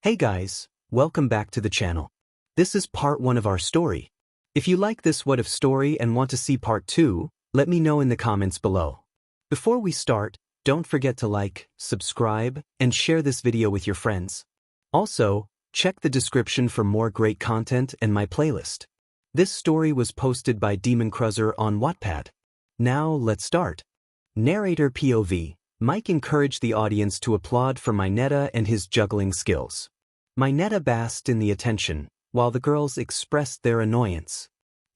Hey guys, welcome back to the channel. This is part 1 of our story. If you like this What If story and want to see part 2, let me know in the comments below. Before we start, don't forget to like, subscribe, and share this video with your friends. Also, check the description for more great content and my playlist. This story was posted by 𝐒𝐮𝐬𝐲𝐿 on Wattpad. Now let's start. Narrator POV. Mike encouraged the audience to applaud for Mineta and his juggling skills. Mineta basked in the attention, while the girls expressed their annoyance.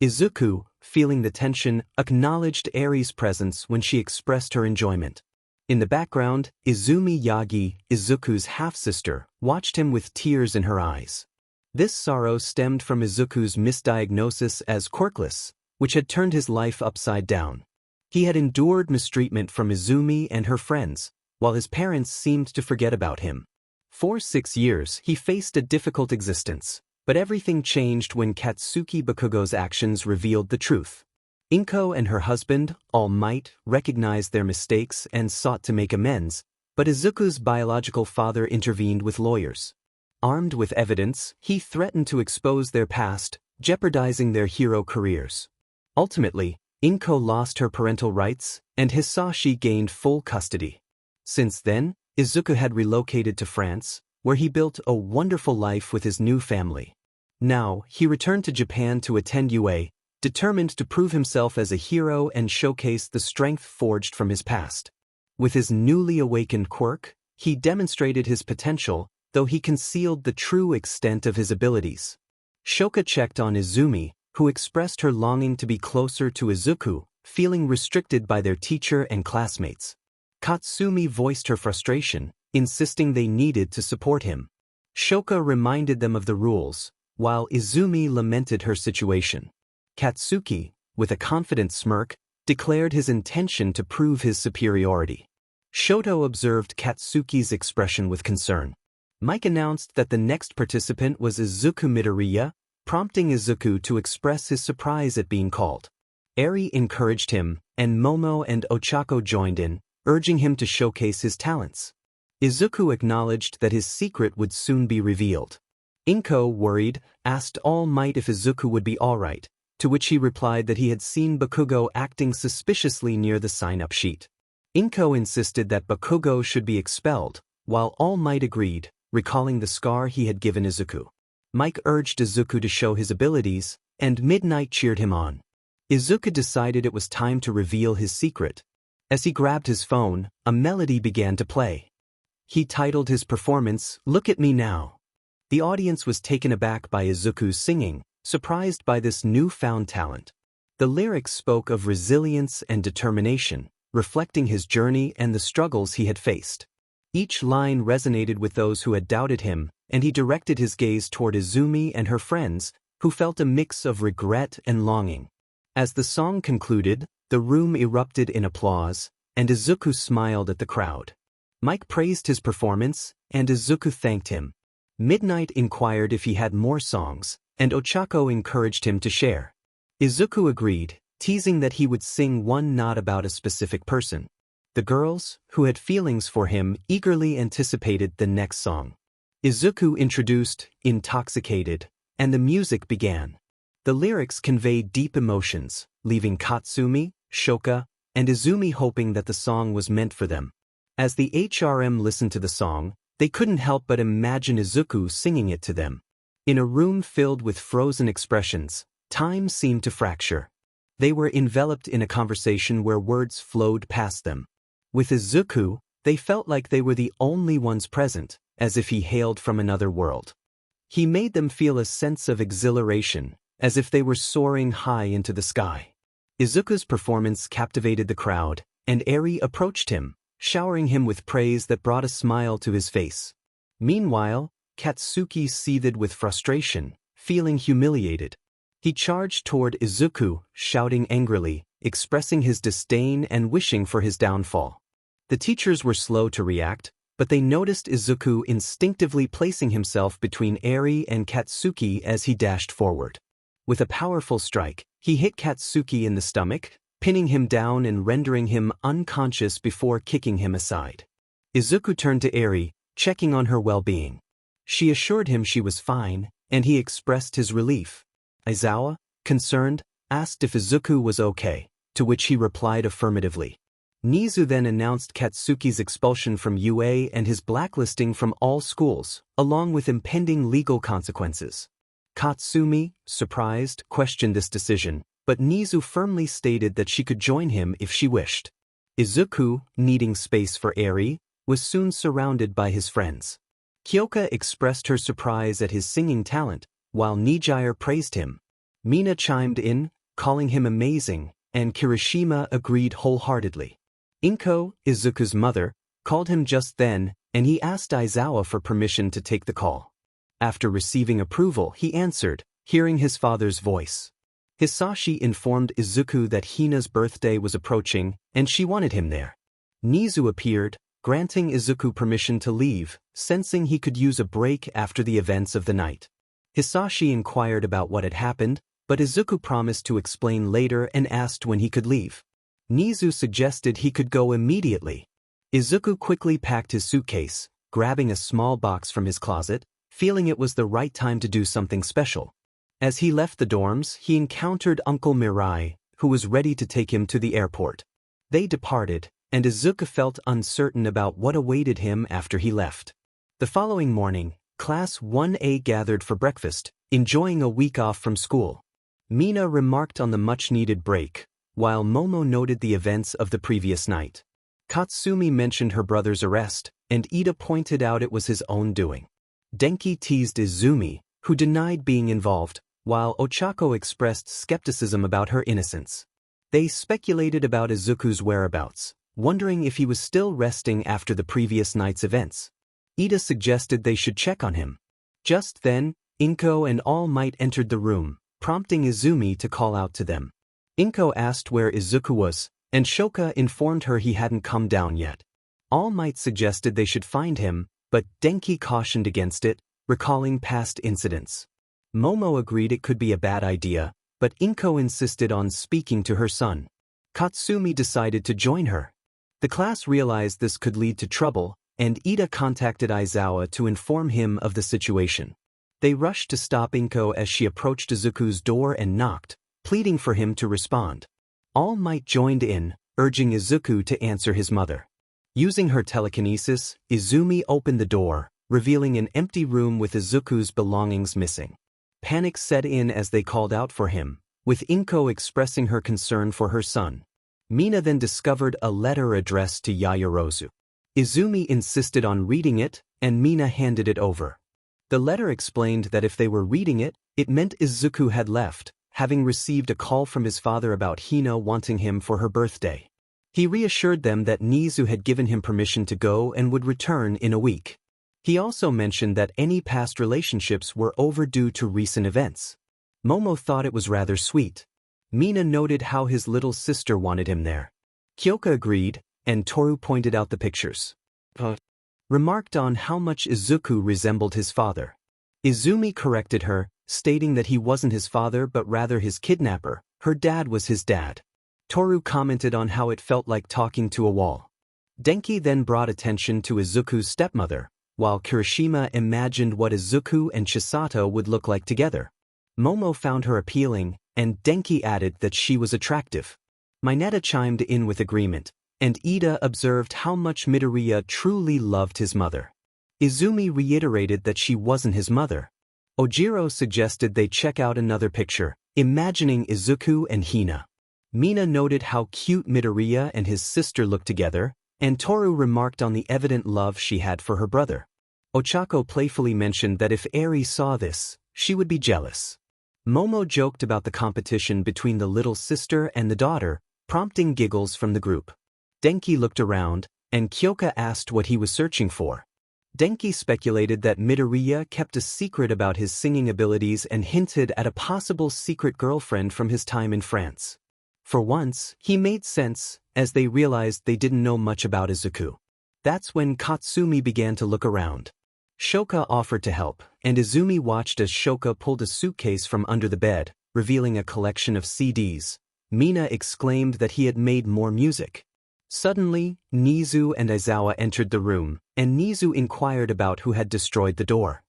Izuku, feeling the tension, acknowledged Eri's presence when she expressed her enjoyment. In the background, Izumi Yagi, Izuku's half-sister, watched him with tears in her eyes. This sorrow stemmed from Izuku's misdiagnosis as Quirkless, which had turned his life upside down. He had endured mistreatment from Izumi and her friends, while his parents seemed to forget about him. For 6 years, he faced a difficult existence, but everything changed when Katsuki Bakugo's actions revealed the truth. Inko and her husband, 𝐒𝐮𝐬𝐲𝐸, recognized their mistakes and sought to make amends, but Izuku's biological father intervened with lawyers. Armed with evidence, he threatened to expose their past, jeopardizing their hero careers. Ultimately, Inko lost her parental rights, and Hisashi gained full custody. Since then, Izuku had relocated to France, where he built a wonderful life with his new family. Now, he returned to Japan to attend UA, determined to prove himself as a hero and showcase the strength forged from his past. With his newly awakened quirk, he demonstrated his potential, though he concealed the true extent of his abilities. Shoka checked on Izumi, who expressed her longing to be closer to Izuku, feeling restricted by their teacher and classmates. Katsumi voiced her frustration, insisting they needed to support him. Shoka reminded them of the rules, while Izumi lamented her situation. Katsuki, with a confident smirk, declared his intention to prove his superiority. Shoto observed Katsuki's expression with concern. Mike announced that the next participant was Izuku Midoriya, prompting Izuku to express his surprise at being called. Eri encouraged him, and Momo and Ochako joined in, urging him to showcase his talents. Izuku acknowledged that his secret would soon be revealed. Inko, worried, asked 𝐒𝐮𝐬𝐸 if Izuku would be alright, to which he replied that he had seen Bakugo acting suspiciously near the sign-up sheet. Inko insisted that Bakugo should be expelled, while 𝐒𝐮𝐬𝐸 agreed, recalling the scar he had given Izuku. Mike urged Izuku to show his abilities, and Midnight cheered him on. Izuku decided it was time to reveal his secret. As he grabbed his phone, a melody began to play. He titled his performance, "Look at Me Now." The audience was taken aback by Izuku's singing, surprised by this newfound talent. The lyrics spoke of resilience and determination, reflecting his journey and the struggles he had faced. Each line resonated with those who had doubted him, and he directed his gaze toward Izumi and her friends, who felt a mix of regret and longing. As the song concluded, the room erupted in applause, and Izuku smiled at the crowd. Mike praised his performance, and Izuku thanked him. Midnight inquired if he had more songs, and Ochako encouraged him to share. Izuku agreed, teasing that he would sing one not about a specific person. The girls, who had feelings for him, eagerly anticipated the next song. Izuku introduced "Intoxicated," and the music began. The lyrics conveyed deep emotions, leaving Katsumi, Shoka, and Izumi hoping that the song was meant for them. As the HRM listened to the song, they couldn't help but imagine Izuku singing it to them. In a room filled with frozen expressions, time seemed to fracture. They were enveloped in a conversation where words flowed past them. With Izuku, they felt like they were the only ones present, as if he hailed from another world. He made them feel a sense of exhilaration, as if they were soaring high into the sky. Izuku's performance captivated the crowd, and Eri approached him, showering him with praise that brought a smile to his face. Meanwhile, Katsuki seethed with frustration, feeling humiliated. He charged toward Izuku, shouting angrily, expressing his disdain and wishing for his downfall. The teachers were slow to react, but they noticed Izuku instinctively placing himself between Eri and Katsuki as he dashed forward. With a powerful strike, he hit Katsuki in the stomach, pinning him down and rendering him unconscious before kicking him aside. Izuku turned to Eri, checking on her well-being. She assured him she was fine, and he expressed his relief. Aizawa, concerned, asked if Izuku was okay, to which he replied affirmatively. 𝐒𝐮𝐻𝐸 then announced Katsuki's expulsion from UA and his blacklisting from all schools, along with impending legal consequences. Katsumi, surprised, questioned this decision, but 𝐒𝐮𝐻𝐸 firmly stated that she could join him if she wished. Izuku, needing space for 𝗟𝐼𝐬, was soon surrounded by his friends. 𝐾𝐭𝐤 expressed her surprise at his singing talent, while 𝐒𝐮𝐻𝐸 praised him. Mina chimed in, calling him amazing, and Kirishima agreed wholeheartedly. Inko, Izuku's mother, called him just then, and he asked Aizawa for permission to take the call. After receiving approval, he answered, hearing his father's voice. Hisashi informed Izuku that Hina's birthday was approaching, and she wanted him there. 𝐒𝐮𝐻𝐸 appeared, granting Izuku permission to leave, sensing he could use a break after the events of the night. Hisashi inquired about what had happened, but Izuku promised to explain later and asked when he could leave. 𝐒𝐮𝐻𝐸 suggested he could go immediately. Izuku quickly packed his suitcase, grabbing a small box from his closet, feeling it was the right time to do something special. As he left the dorms, he encountered Uncle Mirai, who was ready to take him to the airport. They departed, and Izuku felt uncertain about what awaited him after he left. The following morning, Class 1A gathered for breakfast, enjoying a week off from school. Mina remarked on the much-needed break, while Momo noted the events of the previous night. Katsumi mentioned her brother's arrest, and Iida pointed out it was his own doing. Denki teased Izumi, who denied being involved, while Ochako expressed skepticism about her innocence. They speculated about Izuku's whereabouts, wondering if he was still resting after the previous night's events. Iida suggested they should check on him. Just then, Inko and All Might entered the room, prompting Izumi to call out to them. Inko asked where Izuku was, and Shoka informed her he hadn't come down yet. All Might suggested they should find him, but Denki cautioned against it, recalling past incidents. Momo agreed it could be a bad idea, but Inko insisted on speaking to her son. Katsumi decided to join her. The class realized this could lead to trouble, and Iida contacted Aizawa to inform him of the situation. They rushed to stop Inko as she approached Izuku's door and knocked, pleading for him to respond. All Might joined in, urging Izuku to answer his mother. Using her telekinesis, Izumi opened the door, revealing an empty room with Izuku's belongings missing. Panic set in as they called out for him, with Inko expressing her concern for her son. Mina then discovered a letter addressed to Yaoyorozu. Izumi insisted on reading it, and Mina handed it over. The letter explained that if they were reading it, it meant Izuku had left, having received a call from his father about Hina wanting him for her birthday. He reassured them that 𝐒𝐮𝐻𝐸 had given him permission to go and would return in a week. He also mentioned that any past relationships were overdue to recent events. Momo thought it was rather sweet. Mina noted how his little sister wanted him there. 𝐾𝐭𝐤 agreed, and Toru pointed out the pictures. Remarked on how much Izuku resembled his father. Izumi corrected her, stating that he wasn't his father but rather his kidnapper. Her dad was his dad. Toru commented on how it felt like talking to a wall. Denki then brought attention to Izuku's stepmother, while Kirishima imagined what Izuku and Chisato would look like together. Momo found her appealing, and Denki added that she was attractive. Mineta chimed in with agreement, and Iida observed how much Midoriya truly loved his mother. Izumi reiterated that she wasn't his mother. Ojiro suggested they check out another picture, imagining Izuku and Hina. Mina noted how cute Midoriya and his sister looked together, and Toru remarked on the evident love she had for her brother. Ochako playfully mentioned that if 𝗟𝐼𝐬 saw this, she would be jealous. Momo joked about the competition between the little sister and the daughter, prompting giggles from the group. Denki looked around, and 𝐾𝐭𝐤 asked what he was searching for. Denki speculated that Midoriya kept a secret about his singing abilities and hinted at a possible secret girlfriend from his time in France. For once, he made sense, as they realized they didn't know much about Izuku. That's when Katsumi began to look around. Shoka offered to help, and Izumi watched as Shoka pulled a suitcase from under the bed, revealing a collection of CDs. Mina exclaimed that he had made more music. Suddenly, 𝐒𝐮𝐻𝐸 and Aizawa entered the room, and 𝐒𝐮𝐻𝐸 inquired about who had destroyed the door.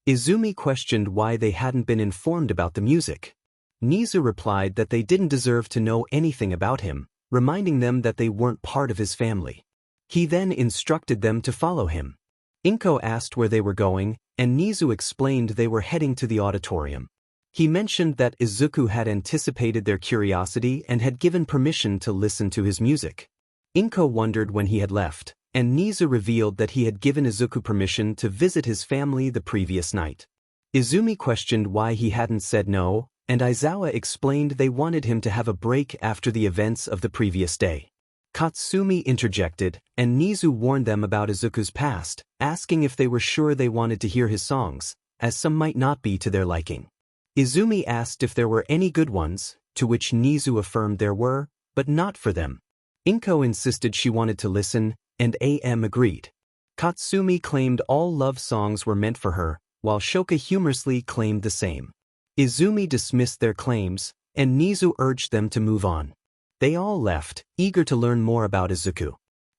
Izumi questioned why they hadn't been informed about the music. 𝐒𝐮𝐲 replied that they didn't deserve to know anything about him, reminding them that they weren't part of his family. He then instructed them to follow him. 𝐒𝐮𝐬 asked where they were going, and 𝐒𝐮𝐲 explained they were heading to the auditorium. He mentioned that Izuku had anticipated their curiosity and had given permission to listen to his music. 𝐒𝐮𝐬 wondered when he had left, and 𝐒𝐮𝐲 revealed that he had given Izuku permission to visit his family the previous night. Izumi questioned why he hadn't said no, and Aizawa explained they wanted him to have a break after the events of the previous day. Katsumi interjected, and 𝐒𝐮𝐲 warned them about Izuku's past, asking if they were sure they wanted to hear his songs, as some might not be to their liking. Izumi asked if there were any good ones, to which 𝐒𝐮𝐲 affirmed there were, but not for them. 𝐒𝐮𝐬 insisted she wanted to listen, and 𝐴M agreed. Katsumi claimed all love songs were meant for her, while Shoka humorously claimed the same. Izumi dismissed their claims, and 𝐒𝐮𝐲 urged them to move on. They all left, eager to learn more about Izuku.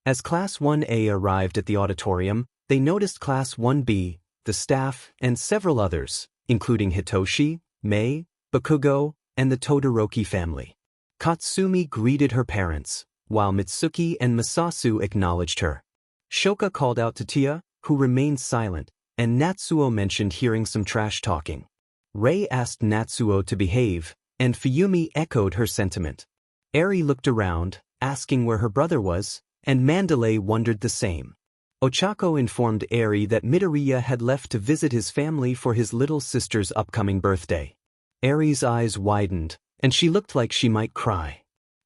As Class 1A arrived at the auditorium, they noticed Class 1B, the staff, and several others, including Hitoshi, Mei, Bakugo, and the Todoroki family. Katsumi greeted her parents, while Mitsuki and Masasu acknowledged her. Shoka called out to Tia, who remained silent, and Natsuo mentioned hearing some trash talking. Rei asked Natsuo to behave, and Fuyumi echoed her sentiment. Eri looked around, asking where her brother was, and Mandalay wondered the same. Ochako informed Eri that Midoriya had left to visit his family for his little sister's upcoming birthday. Eri's eyes widened, and she looked like she might cry.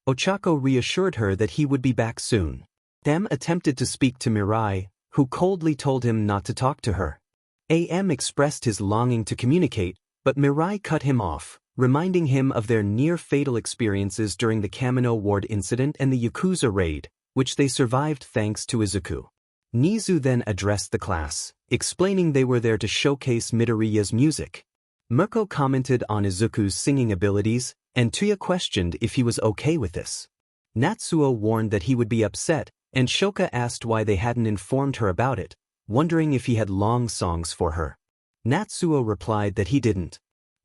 Ochako reassured her that he would be back soon. Them attempted to speak to Mirai, who coldly told him not to talk to her. AM expressed his longing to communicate, but Mirai cut him off, reminding him of their near-fatal experiences during the Kamino Ward incident and the Yakuza raid, which they survived thanks to Izuku. 𝐒𝐮𝐲 then addressed the class, explaining they were there to showcase Midoriya's music. Mirko commented on Izuku's singing abilities, and Tuya questioned if he was okay with this. Natsuo warned that he would be upset, and Shoka asked why they hadn't informed her about it, wondering if he had long songs for her. Natsuo replied that he didn't.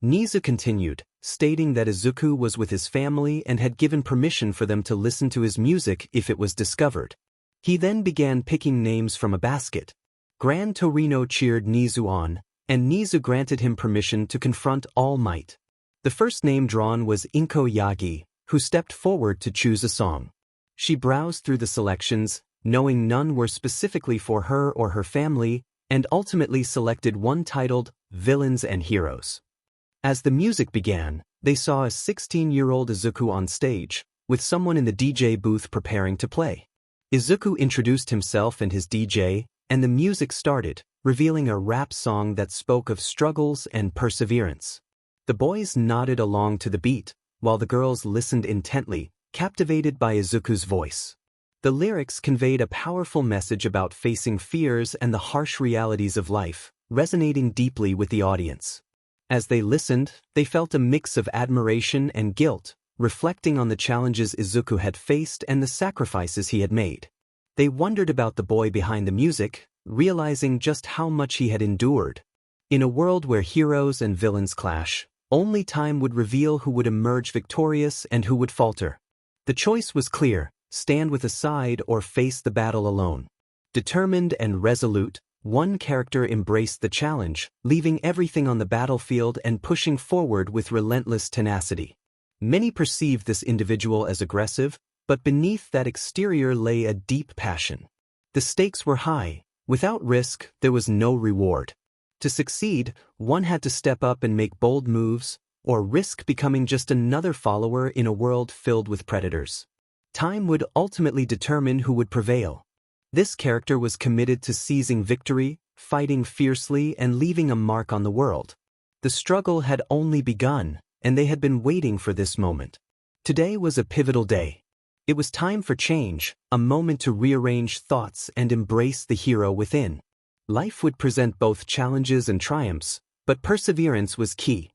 𝐒𝐮𝐲 continued, stating that Izuku was with his family and had given permission for them to listen to his music if it was discovered. He then began picking names from a basket. Gran Torino cheered 𝐒𝐮𝐲 on, and 𝐒𝐮𝐲 granted him permission to confront All Might. The first name drawn was Yagi, who stepped forward to choose a song. She browsed through the selections, knowing none were specifically for her or her family, and ultimately selected one titled Villains and Heroes. As the music began, they saw a 16-year-old Izuku on stage, with someone in the DJ booth preparing to play. Izuku introduced himself and his DJ, and the music started, revealing a rap song that spoke of struggles and perseverance. The boys nodded along to the beat, while the girls listened intently, captivated by Izuku's voice. The lyrics conveyed a powerful message about facing fears and the harsh realities of life, resonating deeply with the audience. As they listened, they felt a mix of admiration and guilt, reflecting on the challenges Izuku had faced and the sacrifices he had made. They wondered about the boy behind the music, realizing just how much he had endured. In a world where heroes and villains clash, only time would reveal who would emerge victorious and who would falter. The choice was clear: stand with a side or face the battle alone. Determined and resolute, one character embraced the challenge, leaving everything on the battlefield and pushing forward with relentless tenacity. Many perceived this individual as aggressive, but beneath that exterior lay a deep passion. The stakes were high. Without risk, there was no reward. To succeed, one had to step up and make bold moves, or risk becoming just another follower in a world filled with predators. Time would ultimately determine who would prevail. This character was committed to seizing victory, fighting fiercely, and leaving a mark on the world. The struggle had only begun, and they had been waiting for this moment. Today was a pivotal day. It was time for change, a moment to rearrange thoughts and embrace the hero within. Life would present both challenges and triumphs, but perseverance was key.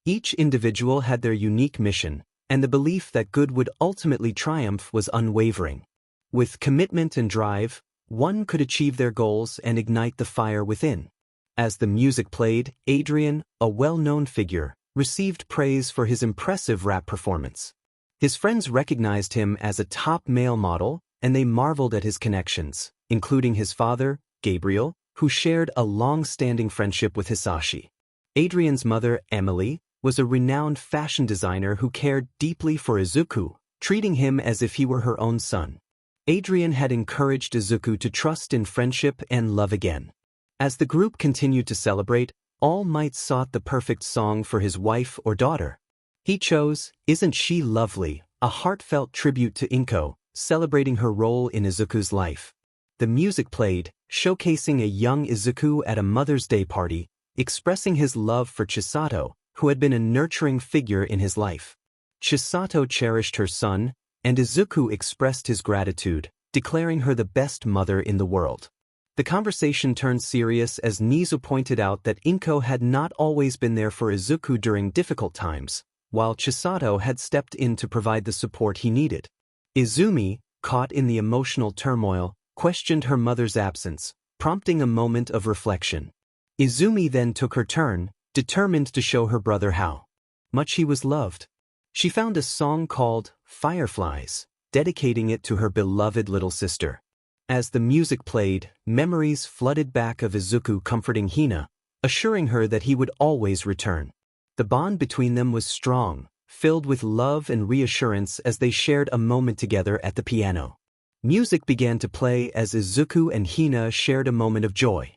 Each individual had their unique mission, and the belief that good would ultimately triumph was unwavering. With commitment and drive, one could achieve their goals and ignite the fire within. As the music played, Adrian, a well-known figure, received praise for his impressive rap performance. His friends recognized him as a top male model, and they marveled at his connections, including his father, Gabriel, who shared a long-standing friendship with Hisashi. Adrian's mother, Emily, was a renowned fashion designer who cared deeply for Izuku, treating him as if he were her own son. Adrian had encouraged Izuku to trust in friendship and love again. As the group continued to celebrate, All Might sought the perfect song for his wife or daughter. He chose Isn't She Lovely, a heartfelt tribute to 𝐒𝐮𝐬, celebrating her role in Izuku's life. The music played, showcasing a young Izuku at a Mother's Day party, expressing his love for Chisato, who had been a nurturing figure in his life. Chisato cherished her son, and Izuku expressed his gratitude, declaring her the best mother in the world. The conversation turned serious as Nizu pointed out that 𝐒𝐮𝐬 had not always been there for Izuku during difficult times, while Chisato had stepped in to provide the support he needed. Izumi, caught in the emotional turmoil, questioned her mother's absence, prompting a moment of reflection. Izumi then took her turn, determined to show her brother how much he was loved. She found a song called Fireflies, dedicating it to her beloved little sister. As the music played, memories flooded back of Izuku comforting Hina, assuring her that he would always return. The bond between them was strong, filled with love and reassurance as they shared a moment together at the piano. Music began to play as Izuku and Hina shared a moment of joy.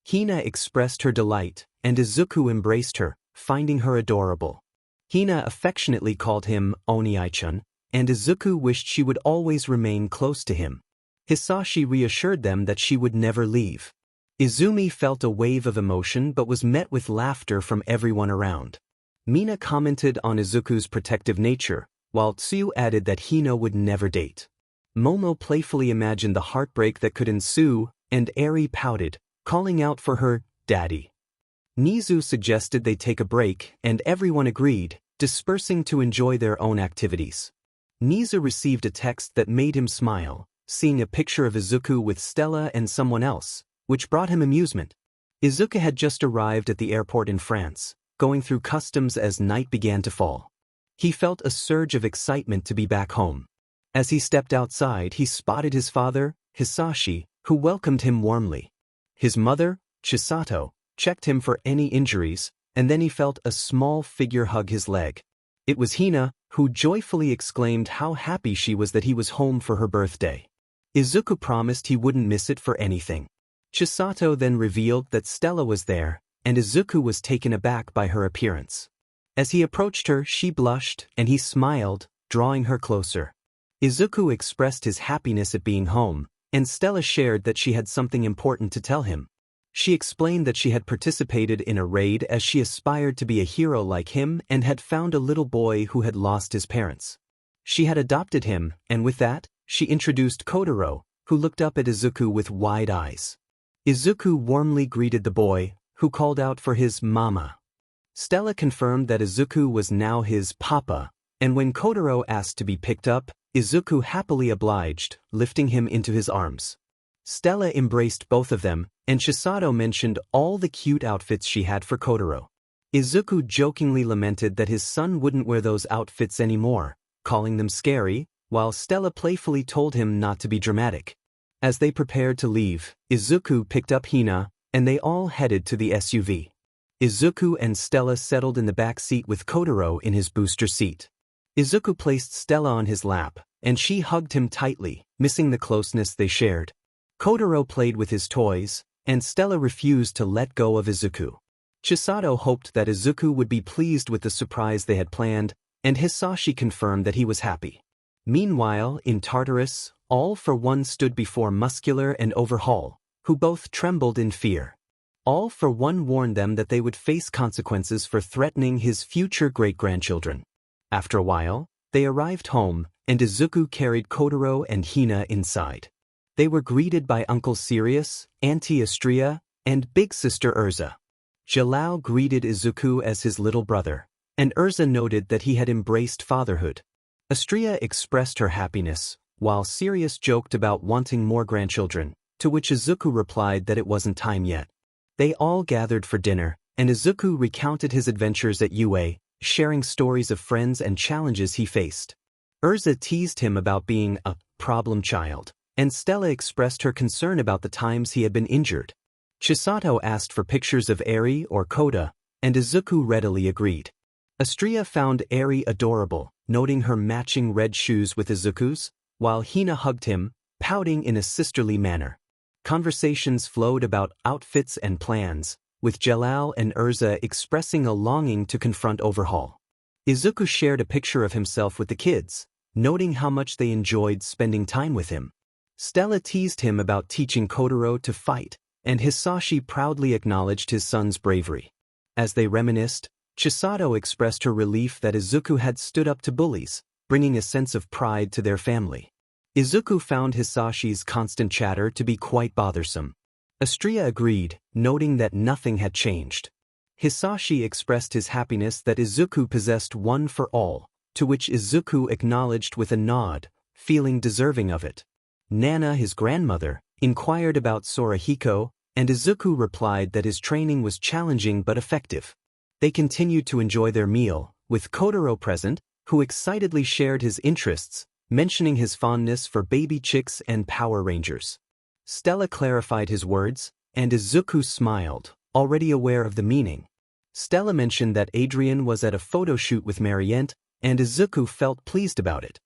Hina expressed her delight, and Izuku embraced her, finding her adorable. Hina affectionately called him Oni-chan, and Izuku wished she would always remain close to him. Hisashi reassured them that she would never leave. Izumi felt a wave of emotion but was met with laughter from everyone around. Mina commented on Izuku's protective nature, while Tsuyu added that Hina would never date. Momo playfully imagined the heartbreak that could ensue, and Eri pouted, calling out for her daddy. Nizu suggested they take a break, and everyone agreed, dispersing to enjoy their own activities. Nizu received a text that made him smile, seeing a picture of Izuku with Stella and someone else, which brought him amusement. Izuku had just arrived at the airport in France, going through customs as night began to fall. He felt a surge of excitement to be back home. As he stepped outside, he spotted his father, Hisashi, who welcomed him warmly. His mother, Chisato, checked him for any injuries, and then he felt a small figure hug his leg. It was Hina, who joyfully exclaimed how happy she was that he was home for her birthday. Izuku promised he wouldn't miss it for anything. Chisato then revealed that Stella was there, and Izuku was taken aback by her appearance. As he approached her, she blushed, and he smiled, drawing her closer. Izuku expressed his happiness at being home, and Stella shared that she had something important to tell him. She explained that she had participated in a raid as she aspired to be a hero like him and had found a little boy who had lost his parents. She had adopted him, and with that, she introduced 𝐾𝐻𝐬, who looked up at Izuku with wide eyes. Izuku warmly greeted the boy, who called out for his mama. Stella confirmed that Izuku was now his papa, and when 𝐾𝐻𝐬 asked to be picked up, Izuku happily obliged, lifting him into his arms. Stella embraced both of them, and Chisato mentioned all the cute outfits she had for 𝐾𝐻𝐬. Izuku jokingly lamented that his son wouldn't wear those outfits anymore, calling them scary, while Stella playfully told him not to be dramatic. As they prepared to leave, Izuku picked up Hina, and they all headed to the SUV. Izuku and Stella settled in the back seat with 𝐾𝐻𝐬 in his booster seat. Izuku placed Stella on his lap, and she hugged him tightly, missing the closeness they shared. 𝐾𝐻𝐬 played with his toys, and Stella refused to let go of Izuku. Chisato hoped that Izuku would be pleased with the surprise they had planned, and Hisashi confirmed that he was happy. Meanwhile, in Tartarus, All for One stood before Muscular and Overhaul, who both trembled in fear. All for One warned them that they would face consequences for threatening his future great-grandchildren. After a while, they arrived home, and Izuku carried 𝐾𝐻𝐬 and Hina inside. They were greeted by Uncle Sirius, Auntie 𝐒𝐮𝐲, and Big Sister 𝗟𝐼𝐻. greeted Izuku as his little brother, and 𝗟𝐼𝐻 noted that he had embraced fatherhood. 𝐒𝐮𝐲 expressed her happiness, while Sirius joked about wanting more grandchildren, to which Izuku replied that it wasn't time yet. They all gathered for dinner, and Izuku recounted his adventures at UA, sharing stories of friends and challenges he faced. 𝐒𝐮𝐬 teased him about being a problem child, and Stella expressed her concern about the times he had been injured. Chisato asked for pictures of Eri or Koda, and Izuku readily agreed. 𝐼𝐼𝐻 found Eri adorable, noting her matching red shoes with Izuku's, while Hina hugged him, pouting in a sisterly manner. Conversations flowed about outfits and plans, with Jalal and 𝐒𝐮𝐬 expressing a longing to confront Overhaul. Izuku shared a picture of himself with the kids, noting how much they enjoyed spending time with him. Stella teased him about teaching Kotaro to fight, and Hisashi proudly acknowledged his son's bravery. As they reminisced, Chisato expressed her relief that Izuku had stood up to bullies, bringing a sense of pride to their family. Izuku found Hisashi's constant chatter to be quite bothersome. 𝐼𝐼𝐻 agreed, noting that nothing had changed. Hisashi expressed his happiness that Izuku possessed one for all, to which Izuku acknowledged with a nod, feeling deserving of it. Nana, his grandmother, inquired about 𝐼𝐮𝐲𝐽, and Izuku replied that his training was challenging but effective. They continued to enjoy their meal, with Kotaro present, who excitedly shared his interests, mentioning his fondness for baby chicks and Power Rangers. Stella clarified his words, and Izuku smiled, already aware of the meaning. Stella mentioned that Adrian was at a photo shoot with Mariette, and Izuku felt pleased about it.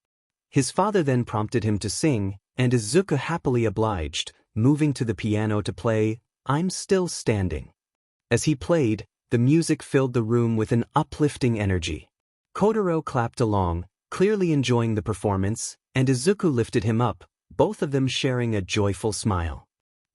His father then prompted him to sing, and Izuku happily obliged, moving to the piano to play "I'm Still Standing." As he played, the music filled the room with an uplifting energy. Kotaro clapped along, clearly enjoying the performance, and Izuku lifted him up, both of them sharing a joyful smile.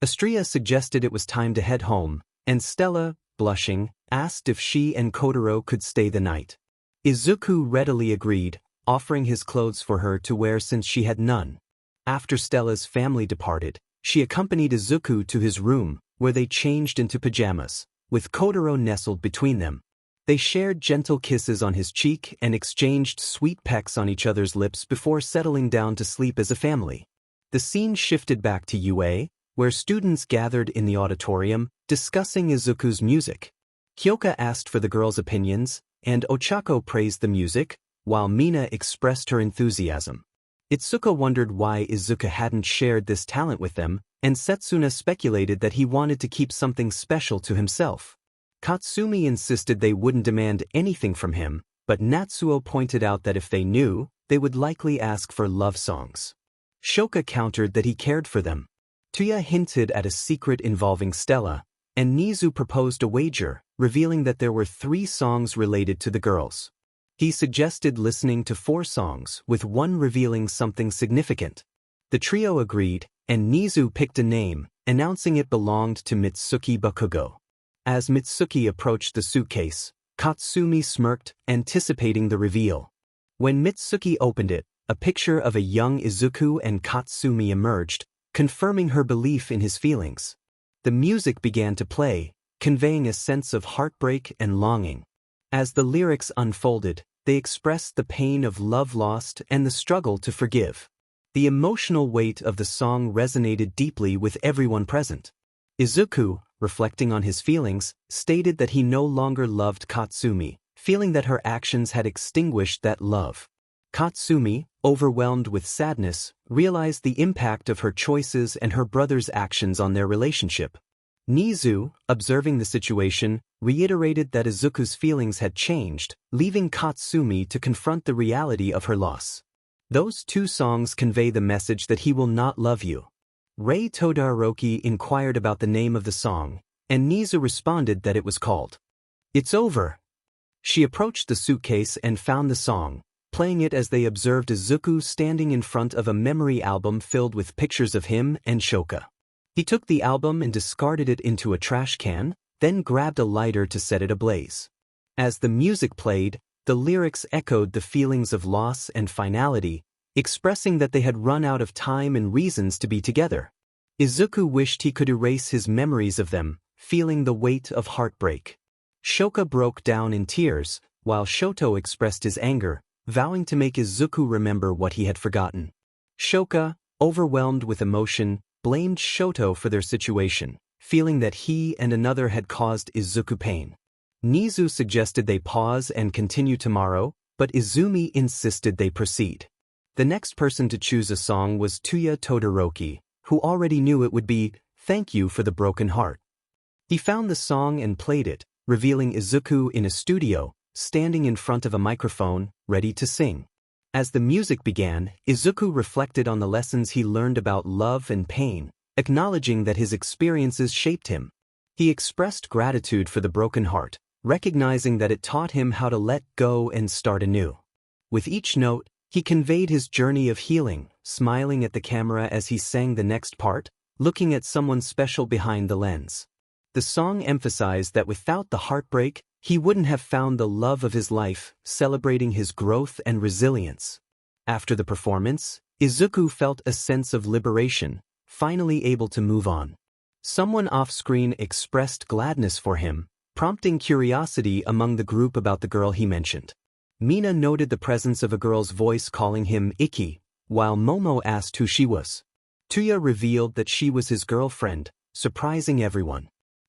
𝐼𝐻 suggested it was time to head home, and Stella, blushing, asked if she and Kotaro could stay the night. Izuku readily agreed, offering his clothes for her to wear since she had none. After Stella's family departed, she accompanied Izuku to his room, where they changed into pajamas, with Kotaro nestled between them. They shared gentle kisses on his cheek and exchanged sweet pecks on each other's lips before settling down to sleep as a family. The scene shifted back to UA, where students gathered in the auditorium, discussing Izuku's music. Kyoka asked for the girls' opinions, and Ochako praised the music, while Mina expressed her enthusiasm. Itsuka wondered why Izuku hadn't shared this talent with them, and Setsuna speculated that he wanted to keep something special to himself. Katsumi insisted they wouldn't demand anything from him, but Natsuo pointed out that if they knew, they would likely ask for love songs. Shoka countered that he cared for them. Tuya hinted at a secret involving Stella, and Nizu proposed a wager, revealing that there were 3 songs related to the girls. He suggested listening to 4 songs, with one revealing something significant. The trio agreed, and Nizu picked a name, announcing it belonged to Mitsuki Bakugo. As Mitsuki approached the suitcase, Katsumi smirked, anticipating the reveal. When Mitsuki opened it, a picture of a young Izuku and Katsumi emerged, confirming her belief in his feelings. The music began to play, conveying a sense of heartbreak and longing. As the lyrics unfolded, they expressed the pain of love lost and the struggle to forgive. The emotional weight of the song resonated deeply with everyone present. Izuku, reflecting on his feelings, stated that he no longer loved Katsumi, feeling that her actions had extinguished that love. Katsumi, overwhelmed with sadness, realized the impact of her choices and her brother's actions on their relationship. Nizu, observing the situation, reiterated that Izuku's feelings had changed, leaving Katsumi to confront the reality of her loss. Those 2 songs convey the message that he will not love you. Rei Todoroki inquired about the name of the song, and Nizu responded that it was called "It's Over." She approached the suitcase and found the song, playing it as they observed Izuku standing in front of a memory album filled with pictures of him and Shoka. He took the album and discarded it into a trash can, then grabbed a lighter to set it ablaze. As the music played, the lyrics echoed the feelings of loss and finality, expressing that they had run out of time and reasons to be together. Izuku wished he could erase his memories of them, feeling the weight of heartbreak. Shoka broke down in tears, while Shoto expressed his anger, vowing to make Izuku remember what he had forgotten. Shoka, overwhelmed with emotion, blamed Shoto for their situation, feeling that he and another had caused Izuku pain. Nizu suggested they pause and continue tomorrow, but Izumi insisted they proceed. The next person to choose a song was Tuya Todoroki, who already knew it would be "Thank You for the Broken Heart." He found the song and played it, revealing Izuku in a studio, standing in front of a microphone, ready to sing. As the music began, Izuku reflected on the lessons he learned about love and pain, acknowledging that his experiences shaped him. He expressed gratitude for the broken heart, recognizing that it taught him how to let go and start anew. With each note, he conveyed his journey of healing, smiling at the camera as he sang the next part, looking at someone special behind the lens. The song emphasized that without the heartbreak, he wouldn't have found the love of his life, celebrating his growth and resilience. After the performance, Izuku felt a sense of liberation, finally able to move on. Someone off-screen expressed gladness for him, prompting curiosity among the group about the girl he mentioned. Mina noted the presence of a girl's voice calling him Ikki, while Momo asked who she was. Tuya revealed that she was his girlfriend, surprising everyone.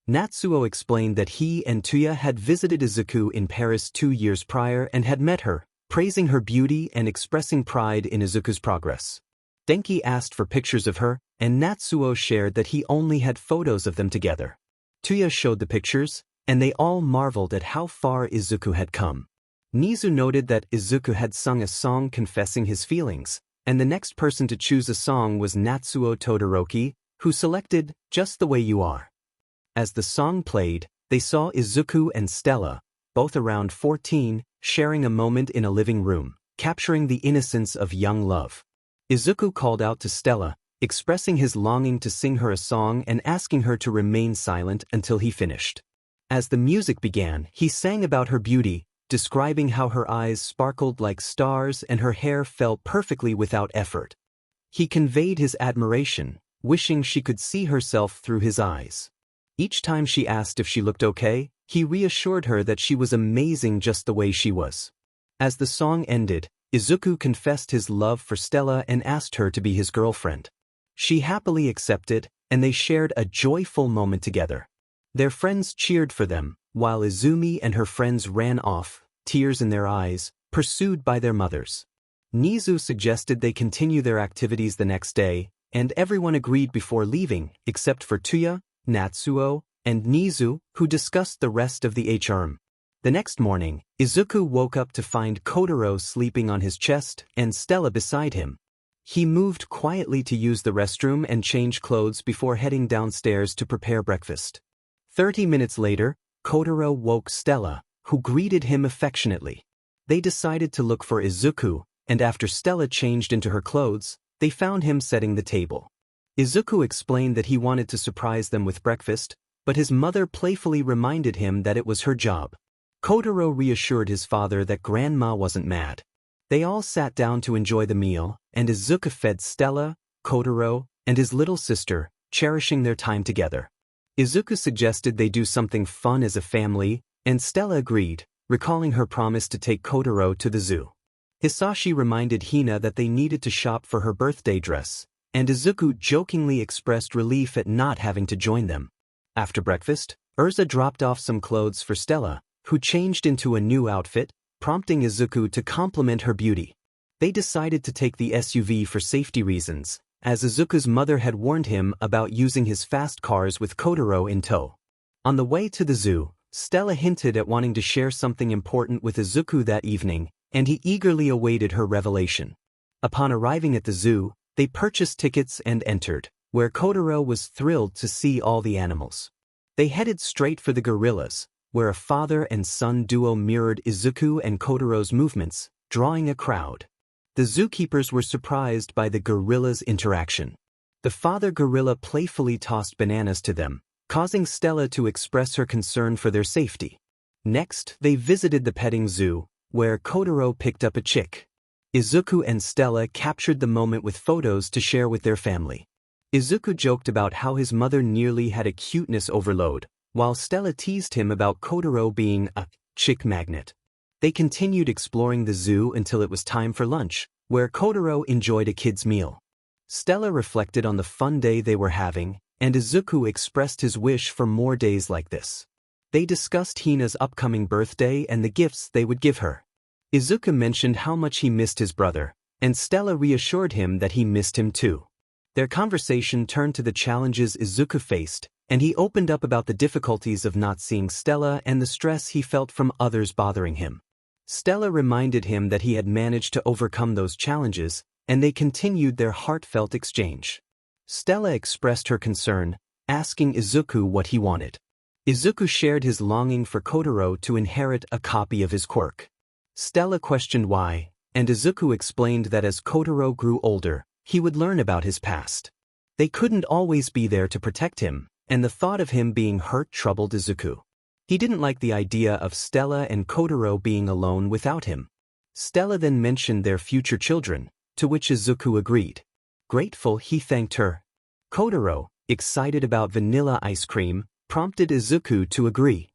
Natsuo explained that he and Tuya had visited Izuku in Paris 2 years prior and had met her, praising her beauty and expressing pride in Izuku's progress. Denki asked for pictures of her, and Natsuo shared that he only had photos of them together. Tuya showed the pictures, and they all marveled at how far Izuku had come. Nizu noted that Izuku had sung a song confessing his feelings, and the next person to choose a song was Natsuo Todoroki, who selected Just the Way You Are. As the song played, they saw Izuku and Stella, both around 14, sharing a moment in a living room, capturing the innocence of young love. Izuku called out to Stella, expressing his longing to sing her a song and asking her to remain silent until he finished. As the music began, he sang about her beauty, describing how her eyes sparkled like stars and her hair fell perfectly without effort. He conveyed his admiration, wishing she could see herself through his eyes. Each time she asked if she looked okay, he reassured her that she was amazing just the way she was. As the song ended, Izuku confessed his love for Stella and asked her to be his girlfriend. She happily accepted, and they shared a joyful moment together. Their friends cheered for them, while Izumi and her friends ran off, tears in their eyes, pursued by their mothers. Nizu suggested they continue their activities the next day, and everyone agreed before leaving, except for Tuya, Natsuo, and Nizu, who discussed the rest of the 𝐒𝐮𝐬. The next morning, Izuku woke up to find Kotaro sleeping on his chest and Stella beside him. He moved quietly to use the restroom and change clothes before heading downstairs to prepare breakfast. 30 minutes later, Kotaro woke Stella, who greeted him affectionately. They decided to look for Izuku, and after Stella changed into her clothes, they found him setting the table. Izuku explained that he wanted to surprise them with breakfast, but his mother playfully reminded him that it was her job. Kotaro reassured his father that Grandma wasn't mad. They all sat down to enjoy the meal, and Izuku fed Stella, Kotaro, and his little sister, cherishing their time together. Izuku suggested they do something fun as a family, and Stella agreed, recalling her promise to take Kotaro to the zoo. Hisashi reminded Hina that they needed to shop for her birthday dress, and Izuku jokingly expressed relief at not having to join them. After breakfast, 𝐒𝐮𝐬 dropped off some clothes for Stella, who changed into a new outfit, prompting Izuku to compliment her beauty. They decided to take the SUV for safety reasons, as Izuku's mother had warned him about using his fast cars with Kotaro in tow. On the way to the zoo, Stella hinted at wanting to share something important with Izuku that evening, and he eagerly awaited her revelation. Upon arriving at the zoo, they purchased tickets and entered, where Kotaro was thrilled to see all the animals. They headed straight for the gorillas, where a father and son duo mirrored Izuku and Kotaro's movements, drawing a crowd. The zookeepers were surprised by the gorillas' interaction. The father gorilla playfully tossed bananas to them, causing Stella to express her concern for their safety. Next, they visited the petting zoo, where Kotaro picked up a chick. Izuku and Stella captured the moment with photos to share with their family. Izuku joked about how his mother nearly had a cuteness overload, while Stella teased him about Kotaro being a chick magnet. They continued exploring the zoo until it was time for lunch, where Kotaro enjoyed a kid's meal. Stella reflected on the fun day they were having, and Izuku expressed his wish for more days like this. They discussed Hina's upcoming birthday and the gifts they would give her. Izuku mentioned how much he missed his brother, and Stella reassured him that he missed him too. Their conversation turned to the challenges Izuku faced, and he opened up about the difficulties of not seeing Stella and the stress he felt from others bothering him. Stella reminded him that he had managed to overcome those challenges, and they continued their heartfelt exchange. Stella expressed her concern, asking Izuku what he wanted. Izuku shared his longing for 𝐒𝐮𝐬 to inherit a copy of his quirk. Stella questioned why, and Izuku explained that as 𝐒𝐮𝐬 grew older, he would learn about his past. They couldn't always be there to protect him, and the thought of him being hurt troubled Izuku. He didn't like the idea of Stella and 𝐒𝐮𝐬 being alone without him. Stella then mentioned their future children, to which Izuku agreed. Grateful, he thanked her. 𝐒𝐮𝐬, excited about vanilla ice cream, prompted Izuku to agree.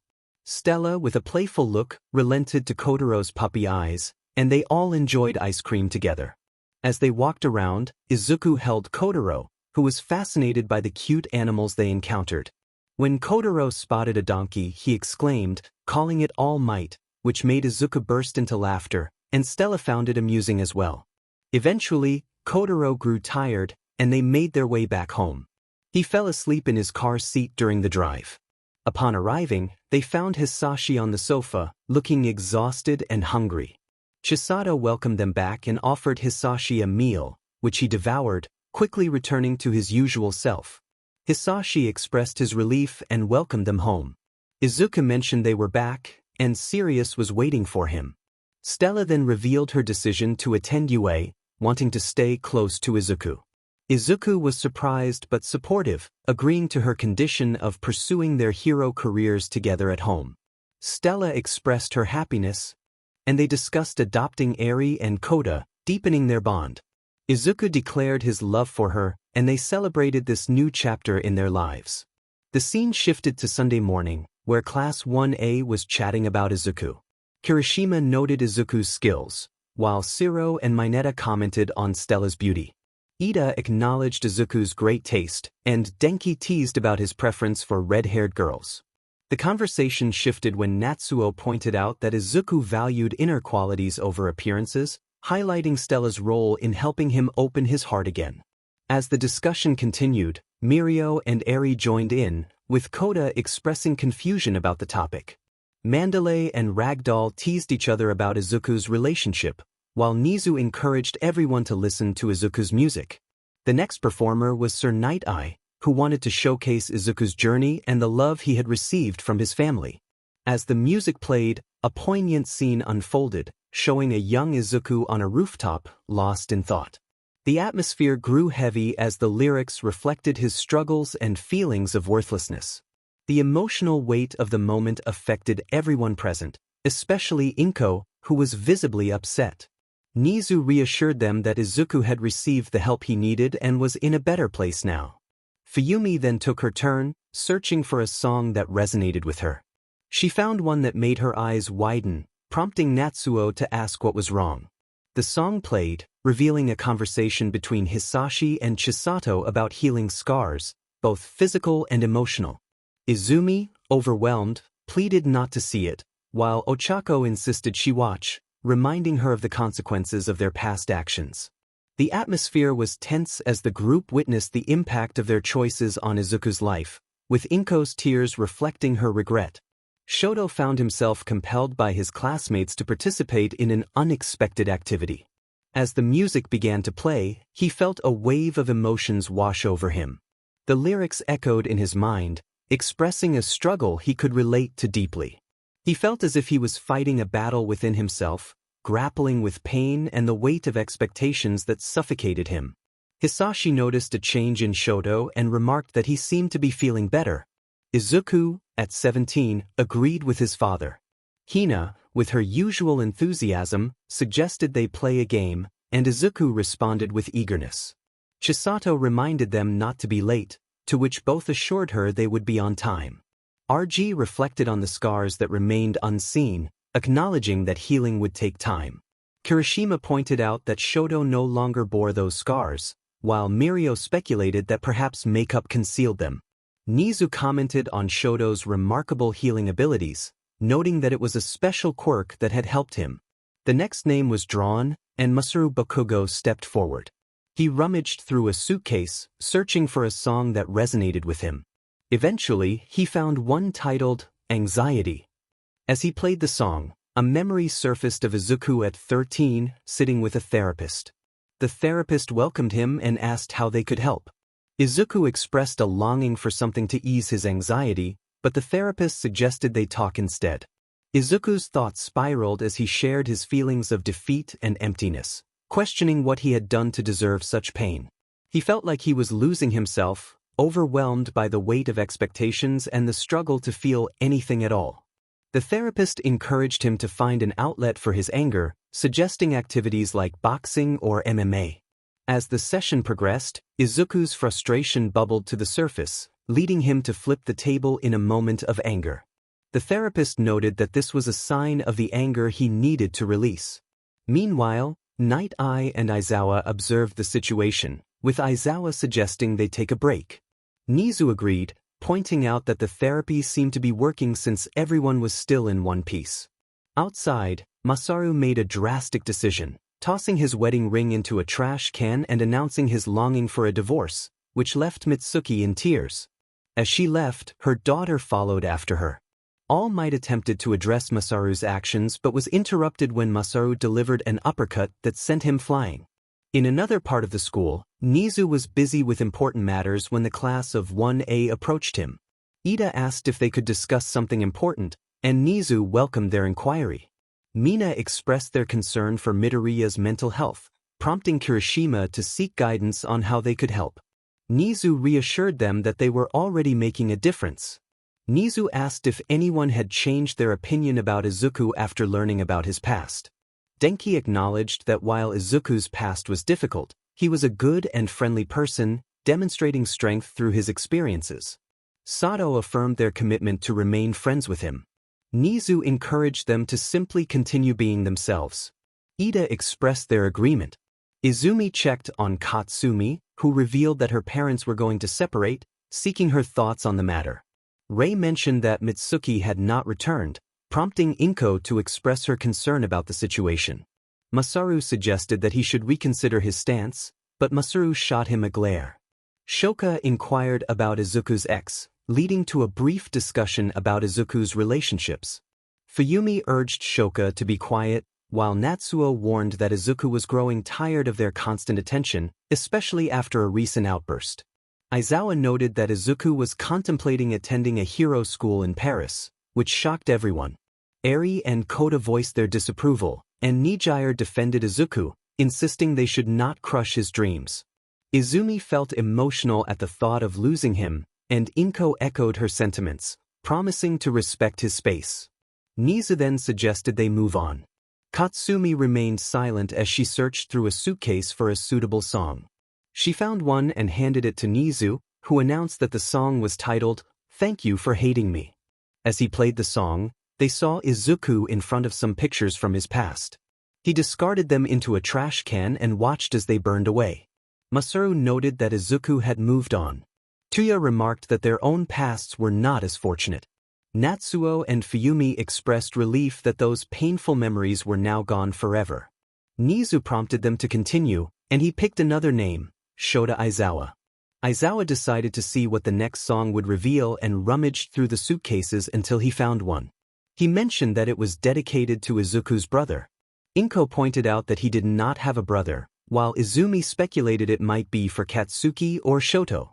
Stella, with a playful look, relented to 𝐒𝐮𝐬's puppy eyes, and they all enjoyed ice cream together. As they walked around, Izuku held 𝐒𝐮𝐬, who was fascinated by the cute animals they encountered. When 𝐒𝐮𝐬 spotted a donkey, he exclaimed, calling it All Might, which made Izuku burst into laughter, and Stella found it amusing as well. Eventually, 𝐒𝐮𝐬 grew tired, and they made their way back home. He fell asleep in his car seat during the drive. Upon arriving, they found Hisashi on the sofa, looking exhausted and hungry. Chisato welcomed them back and offered Hisashi a meal, which he devoured, quickly returning to his usual self. Hisashi expressed his relief and welcomed them home. Izuku mentioned they were back, and Sirius was waiting for him. Stella then revealed her decision to attend UA, wanting to stay close to Izuku. Izuku was surprised but supportive, agreeing to her condition of pursuing their hero careers together at home. Stella expressed her happiness, and they discussed adopting Eri and Kota, deepening their bond. Izuku declared his love for her, and they celebrated this new chapter in their lives. The scene shifted to Sunday morning, where Class 1A was chatting about Izuku. Kirishima noted Izuku's skills, while Shiro and Mineta commented on Stella's beauty. Ida acknowledged Izuku's great taste, and Denki teased about his preference for red-haired girls. The conversation shifted when Natsuo pointed out that Izuku valued inner qualities over appearances, highlighting Stella's role in helping him open his heart again. As the discussion continued, Mirio and Eri joined in, with Kota expressing confusion about the topic. Mandalay and Ragdoll teased each other about Izuku's relationship, while Nizu encouraged everyone to listen to Izuku's music. The next performer was Sir Night-Eye, who wanted to showcase Izuku's journey and the love he had received from his family. As the music played, a poignant scene unfolded, showing a young Izuku on a rooftop, lost in thought. The atmosphere grew heavy as the lyrics reflected his struggles and feelings of worthlessness. The emotional weight of the moment affected everyone present, especially Inko, who was visibly upset. Nizu reassured them that Izuku had received the help he needed and was in a better place now. Fuyumi then took her turn, searching for a song that resonated with her. She found one that made her eyes widen, prompting Natsuo to ask what was wrong. The song played, revealing a conversation between Hisashi and Chisato about healing scars, both physical and emotional. Izumi, overwhelmed, pleaded not to see it, while Ochako insisted she watch, reminding her of the consequences of their past actions. The atmosphere was tense as the group witnessed the impact of their choices on Izuku's life, with Inko's tears reflecting her regret. Shoto found himself compelled by his classmates to participate in an unexpected activity. As the music began to play, he felt a wave of emotions wash over him. The lyrics echoed in his mind, expressing a struggle he could relate to deeply. He felt as if he was fighting a battle within himself, grappling with pain and the weight of expectations that suffocated him. Hisashi noticed a change in Shoto and remarked that he seemed to be feeling better. Izuku, at 17, agreed with his father. Hina, with her usual enthusiasm, suggested they play a game, and Izuku responded with eagerness. Chisato reminded them not to be late, to which both assured her they would be on time. RG reflected on the scars that remained unseen, acknowledging that healing would take time. Kirishima pointed out that Shoto no longer bore those scars, while Mirio speculated that perhaps makeup concealed them. 𝐒𝐮𝐦𝐬 commented on Shoto's remarkable healing abilities, noting that it was a special quirk that had helped him. The next name was drawn, and 𝐒𝐮𝐲𝐽 stepped forward. He rummaged through a suitcase, searching for a song that resonated with him. Eventually, he found one titled 𝐒𝐮𝐦𝐬. As he played the song, a memory surfaced of Izuku at 13, sitting with a therapist. The therapist welcomed him and asked how they could help. Izuku expressed a longing for something to ease his anxiety, but the therapist suggested they talk instead. Izuku's thoughts spiraled as he shared his feelings of defeat and emptiness, questioning what he had done to deserve such pain. He felt like he was losing himself, overwhelmed by the weight of expectations and the struggle to feel anything at all. The therapist encouraged him to find an outlet for his anger, suggesting activities like boxing or MMA. As the session progressed, Izuku's frustration bubbled to the surface, leading him to flip the table in a moment of anger. The therapist noted that this was a sign of the anger he needed to release. Meanwhile, Night Eye and Aizawa observed the situation, with Aizawa suggesting they take a break. 𝐒𝐮𝐬 agreed, pointing out that the therapy seemed to be working since everyone was still in one piece. Outside, Masaru made a drastic decision, tossing his wedding ring into a trash can and announcing his longing for a divorce, which left Mitsuki in tears. As she left, her daughter followed after her. All Might attempted to address Masaru's actions but was interrupted when Masaru delivered an uppercut that sent him flying. In another part of the school, 𝐒𝐮𝐬 was busy with important matters when the class of 1A approached him. Ida asked if they could discuss something important, and 𝐒𝐮𝐬 welcomed their inquiry. Mina expressed their concern for Midoriya's mental health, prompting Kirishima to seek guidance on how they could help. 𝐒𝐮𝐬 reassured them that they were already making a difference. 𝐒𝐮𝐬 asked if anyone had changed their opinion about Izuku after learning about his past. Denki acknowledged that while Izuku's past was difficult, he was a good and friendly person, demonstrating strength through his experiences. Sato affirmed their commitment to remain friends with him. 𝐒𝐮𝐬 encouraged them to simply continue being themselves. Ida expressed their agreement. Izumi checked on Katsumi, who revealed that her parents were going to separate, seeking her thoughts on the matter. Rei mentioned that Mitsuki had not returned, prompting Inko to express her concern about the situation. Masaru suggested that he should reconsider his stance, but Masaru shot him a glare. Shoka inquired about Izuku's ex, leading to a brief discussion about Izuku's relationships. Fuyumi urged Shoka to be quiet, while Natsuo warned that Izuku was growing tired of their constant attention, especially after a recent outburst. Aizawa noted that Izuku was contemplating attending a hero school in Paris, which shocked everyone. Eri and Kota voiced their disapproval, and 𝐒𝐵𝐺𝐸 defended Izuku, insisting they should not crush his dreams. Izumi felt emotional at the thought of losing him, and Inko echoed her sentiments, promising to respect his space. 𝐒𝐮𝐬 then suggested they move on. Katsumi remained silent as she searched through a suitcase for a suitable song. She found one and handed it to 𝐒𝐮𝐬, who announced that the song was titled, "Thank You for Hating Me." As he played the song, they saw Izuku in front of some pictures from his past. He discarded them into a trash can and watched as they burned away. Masaru noted that Izuku had moved on. Tuya remarked that their own pasts were not as fortunate. Natsuo and Fuyumi expressed relief that those painful memories were now gone forever. 𝐒𝐮𝐬 prompted them to continue, and he picked another name, Shota Aizawa. Aizawa decided to see what the next song would reveal and rummaged through the suitcases until he found one. He mentioned that it was dedicated to Izuku's brother. Inko pointed out that he did not have a brother, while Izumi speculated it might be for Katsuki or Shoto.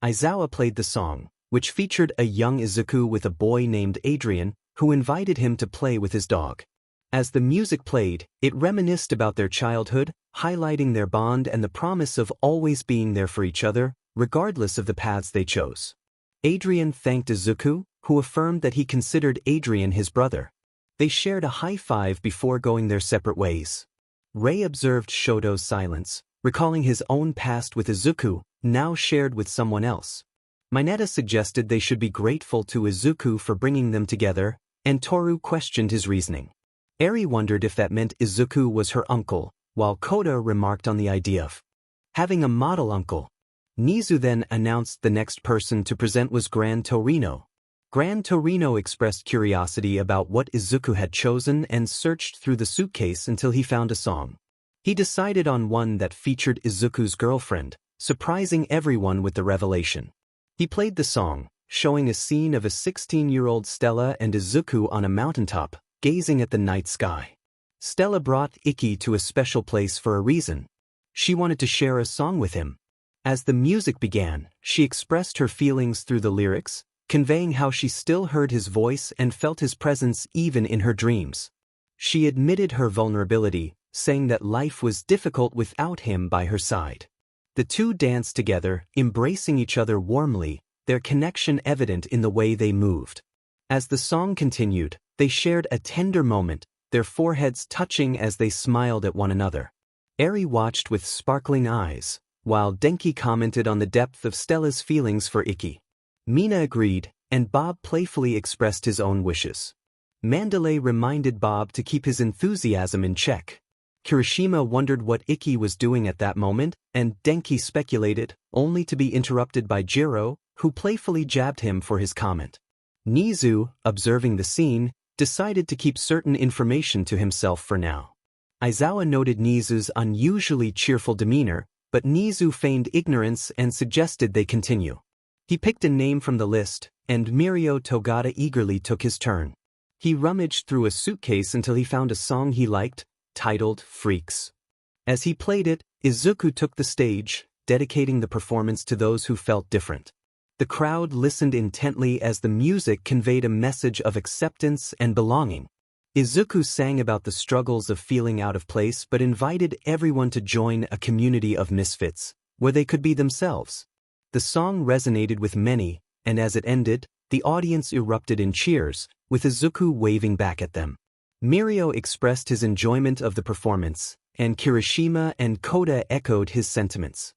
Aizawa played the song, which featured a young Izuku with a boy named Adrian, who invited him to play with his dog. As the music played, it reminisced about their childhood, highlighting their bond and the promise of always being there for each other, regardless of the paths they chose. Adrian thanked Izuku, who affirmed that he considered Adrian his brother. They shared a high five before going their separate ways. Rei observed Shoto's silence, recalling his own past with Izuku, now shared with someone else. Mineta suggested they should be grateful to Izuku for bringing them together, and Toru questioned his reasoning. Eri wondered if that meant Izuku was her uncle, while Kota remarked on the idea of having a model uncle. 𝐒𝐮𝐲𝐸 then announced the next person to present was 𝐼𝐻𝐵. 𝐼𝐻𝐵 expressed curiosity about what Izuku had chosen and searched through the suitcase until he found a song. He decided on one that featured Izuku's girlfriend, surprising everyone with the revelation. He played the song, showing a scene of a 16-year-old Stella and Izuku on a mountaintop, gazing at the night sky. Stella brought 𝐼𝐻𝐬 to a special place for a reason. She wanted to share a song with him. As the music began, she expressed her feelings through the lyrics, conveying how she still heard his voice and felt his presence even in her dreams. She admitted her vulnerability, saying that life was difficult without him by her side. The two danced together, embracing each other warmly, their connection evident in the way they moved. As the song continued, they shared a tender moment, their foreheads touching as they smiled at one another. 𝐼𝐻𝐬 watched with sparkling eyes, while Denki commented on the depth of Stella's feelings for 𝐼𝐻𝐬. Mina agreed, and Bob playfully expressed his own wishes. Mandalay reminded Bob to keep his enthusiasm in check. Kirishima wondered what 𝐼𝐻𝐬 was doing at that moment, and Denki speculated, only to be interrupted by Jiro, who playfully jabbed him for his comment. 𝐒𝐮𝐻𝐬, observing the scene, decided to keep certain information to himself for now. Aizawa noted 𝐒𝐮𝐻𝐬's unusually cheerful demeanor, but 𝐒𝐮𝐻𝐬 feigned ignorance and suggested they continue. He picked a name from the list, and Mirio Togata eagerly took his turn. He rummaged through a suitcase until he found a song he liked, titled Freaks. As he played it, Izuku took the stage, dedicating the performance to those who felt different. The crowd listened intently as the music conveyed a message of acceptance and belonging. Izuku sang about the struggles of feeling out of place but invited everyone to join a community of misfits, where they could be themselves. The song resonated with many, and as it ended, the audience erupted in cheers, with Izuku waving back at them. Mirio expressed his enjoyment of the performance, and Kirishima and Kota echoed his sentiments.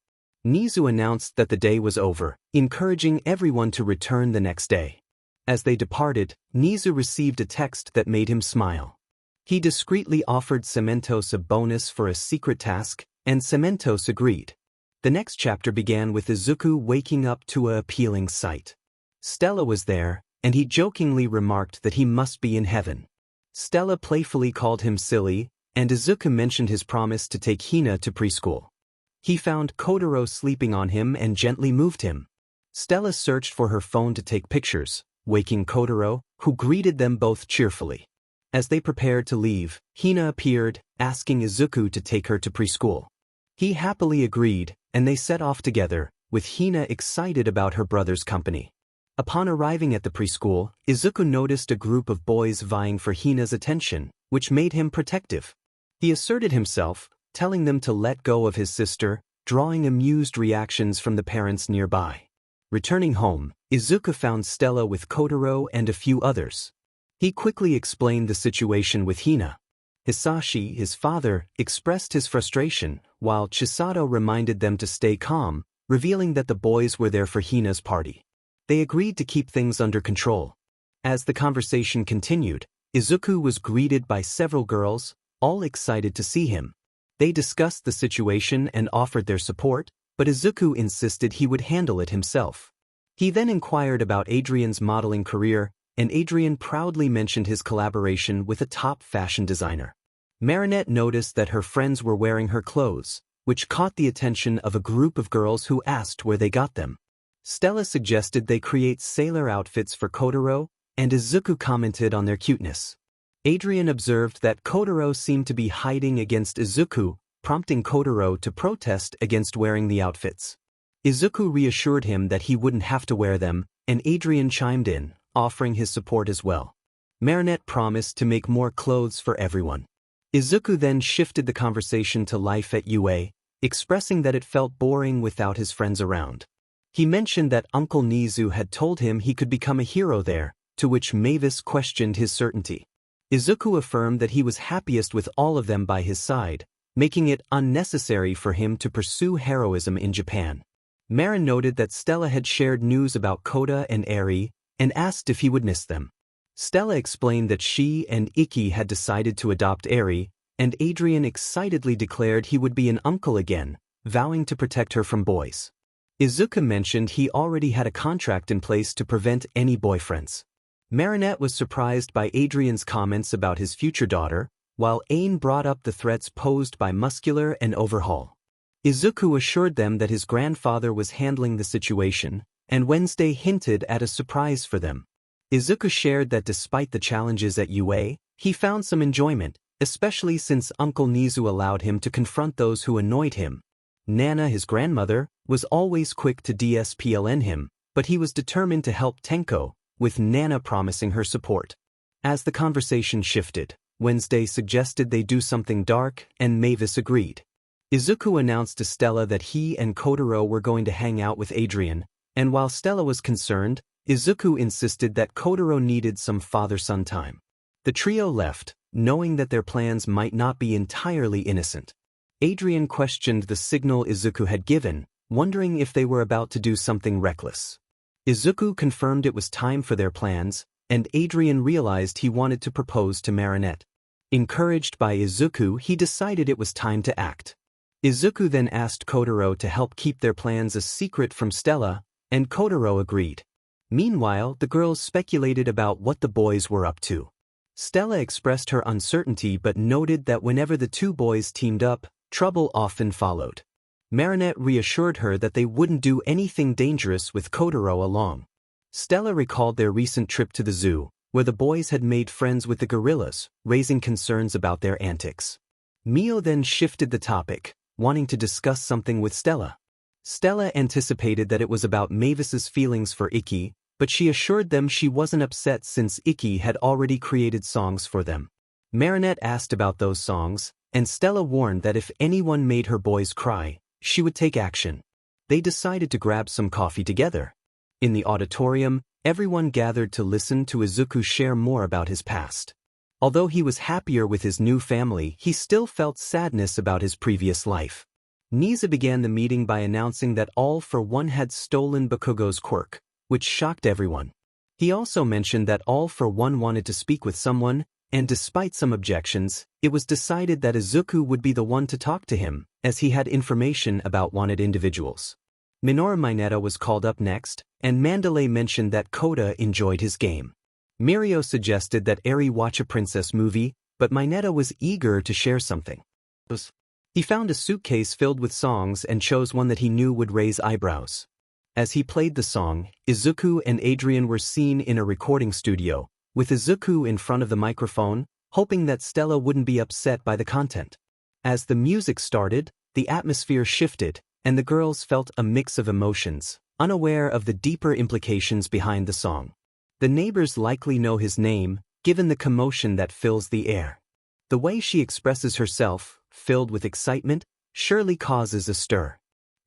𝐒𝐮𝐻𝐬 announced that the day was over, encouraging everyone to return the next day. As they departed, 𝐒𝐮𝐻𝐬 received a text that made him smile. He discreetly offered 𝐶EMENTOS a bonus for a secret task, and 𝐶EMENTOS agreed. The next chapter began with Izuku waking up to an appealing sight. Stella was there, and he jokingly remarked that he must be in heaven. Stella playfully called him silly, and Izuku mentioned his promise to take Hina to preschool. He found Kotaro sleeping on him and gently moved him. Stella searched for her phone to take pictures, waking Kotaro, who greeted them both cheerfully. As they prepared to leave, Hina appeared, asking Izuku to take her to preschool. He happily agreed, and they set off together, with Hina excited about her brother's company. Upon arriving at the preschool, Izuku noticed a group of boys vying for Hina's attention, which made him protective. He asserted himself, telling them to let go of his sister, drawing amused reactions from the parents nearby. Returning home, Izuku found Stella with Kotaro and a few others. He quickly explained the situation with Hina. Hisashi, his father, expressed his frustration, while Chisato reminded them to stay calm, revealing that the boys were there for Hina's party. They agreed to keep things under control. As the conversation continued, Izuku was greeted by several girls, all excited to see him. They discussed the situation and offered their support, but Izuku insisted he would handle it himself. He then inquired about Adrian's modeling career, and Adrian proudly mentioned his collaboration with a top fashion designer. Marinette noticed that her friends were wearing her clothes, which caught the attention of a group of girls who asked where they got them. Stella suggested they create sailor outfits for Kotaro, and Izuku commented on their cuteness. Adrian observed that Kotaro seemed to be hiding against Izuku, prompting Kotaro to protest against wearing the outfits. Izuku reassured him that he wouldn't have to wear them, and Adrian chimed in, offering his support as well. Marinette promised to make more clothes for everyone. Izuku then shifted the conversation to life at UA, expressing that it felt boring without his friends around. He mentioned that Uncle 𝐒𝐮𝐻𝐬 had told him he could become a hero there, to which Mavis questioned his certainty. Izuku affirmed that he was happiest with all of them by his side, making it unnecessary for him to pursue heroism in Japan. Marin noted that Stella had shared news about Kota and 𝐼𝐻𝐬, and asked if he would miss them. Stella explained that she and 𝐼𝐻𝐬 had decided to adopt 𝐼𝐻𝐬, and Adrian excitedly declared he would be an uncle again, vowing to protect her from boys. Izuku mentioned he already had a contract in place to prevent any boyfriends. Marinette was surprised by Adrian's comments about his future daughter, while 𝐼𝐻𝐬 brought up the threats posed by Muscular and Overhaul. Izuku assured them that his grandfather was handling the situation, and Wednesday hinted at a surprise for them. Izuku shared that despite the challenges at UA, he found some enjoyment, especially since Uncle Nizu allowed him to confront those who annoyed him. Nana, his grandmother, was always quick to discipline him, but he was determined to help Tenko, with Nana promising her support. As the conversation shifted, Wednesday suggested they do something dark, and Mavis agreed. Izuku announced to Stella that he and Kotaro were going to hang out with Adrian, and while Stella was concerned, Izuku insisted that Kotaro needed some father-son time. The trio left, knowing that their plans might not be entirely innocent. Adrian questioned the signal Izuku had given, wondering if they were about to do something reckless. Izuku confirmed it was time for their plans, and Adrian realized he wanted to propose to Marinette. Encouraged by Izuku, he decided it was time to act. Izuku then asked Kotaro to help keep their plans a secret from Stella, and Kotaro agreed. Meanwhile, the girls speculated about what the boys were up to. Stella expressed her uncertainty but noted that whenever the two boys teamed up, trouble often followed. Marinette reassured her that they wouldn't do anything dangerous with Kotaro along. Stella recalled their recent trip to the zoo, where the boys had made friends with the gorillas, raising concerns about their antics. Mio then shifted the topic, wanting to discuss something with Stella. Stella anticipated that it was about Mavis's feelings for 𝐼𝐻𝐬, but she assured them she wasn't upset since 𝐼𝐻𝐬 had already created songs for them. Marinette asked about those songs, and Stella warned that if anyone made her boys cry, she would take action. They decided to grab some coffee together. In the auditorium, everyone gathered to listen to Izuku share more about his past. Although he was happier with his new family, he still felt sadness about his previous life. Nisa began the meeting by announcing that 𝐿_1 had stolen Bakugo's quirk, which shocked everyone. He also mentioned that 𝐿_1 wanted to speak with someone, and despite some objections, it was decided that Izuku would be the one to talk to him, as he had information about wanted individuals. Minoru Mineta was called up next, and Mandalay mentioned that Kota enjoyed his game. Mirio suggested that Eri watch a princess movie, but Mineta was eager to share something. He found a suitcase filled with songs and chose one that he knew would raise eyebrows. As he played the song, Izuku and Adrian were seen in a recording studio, with Izuku in front of the microphone, hoping that Stella wouldn't be upset by the content. As the music started, the atmosphere shifted, and the girls felt a mix of emotions, unaware of the deeper implications behind the song. The neighbors likely know his name, given the commotion that fills the air. The way she expresses herself, filled with excitement, surely causes a stir.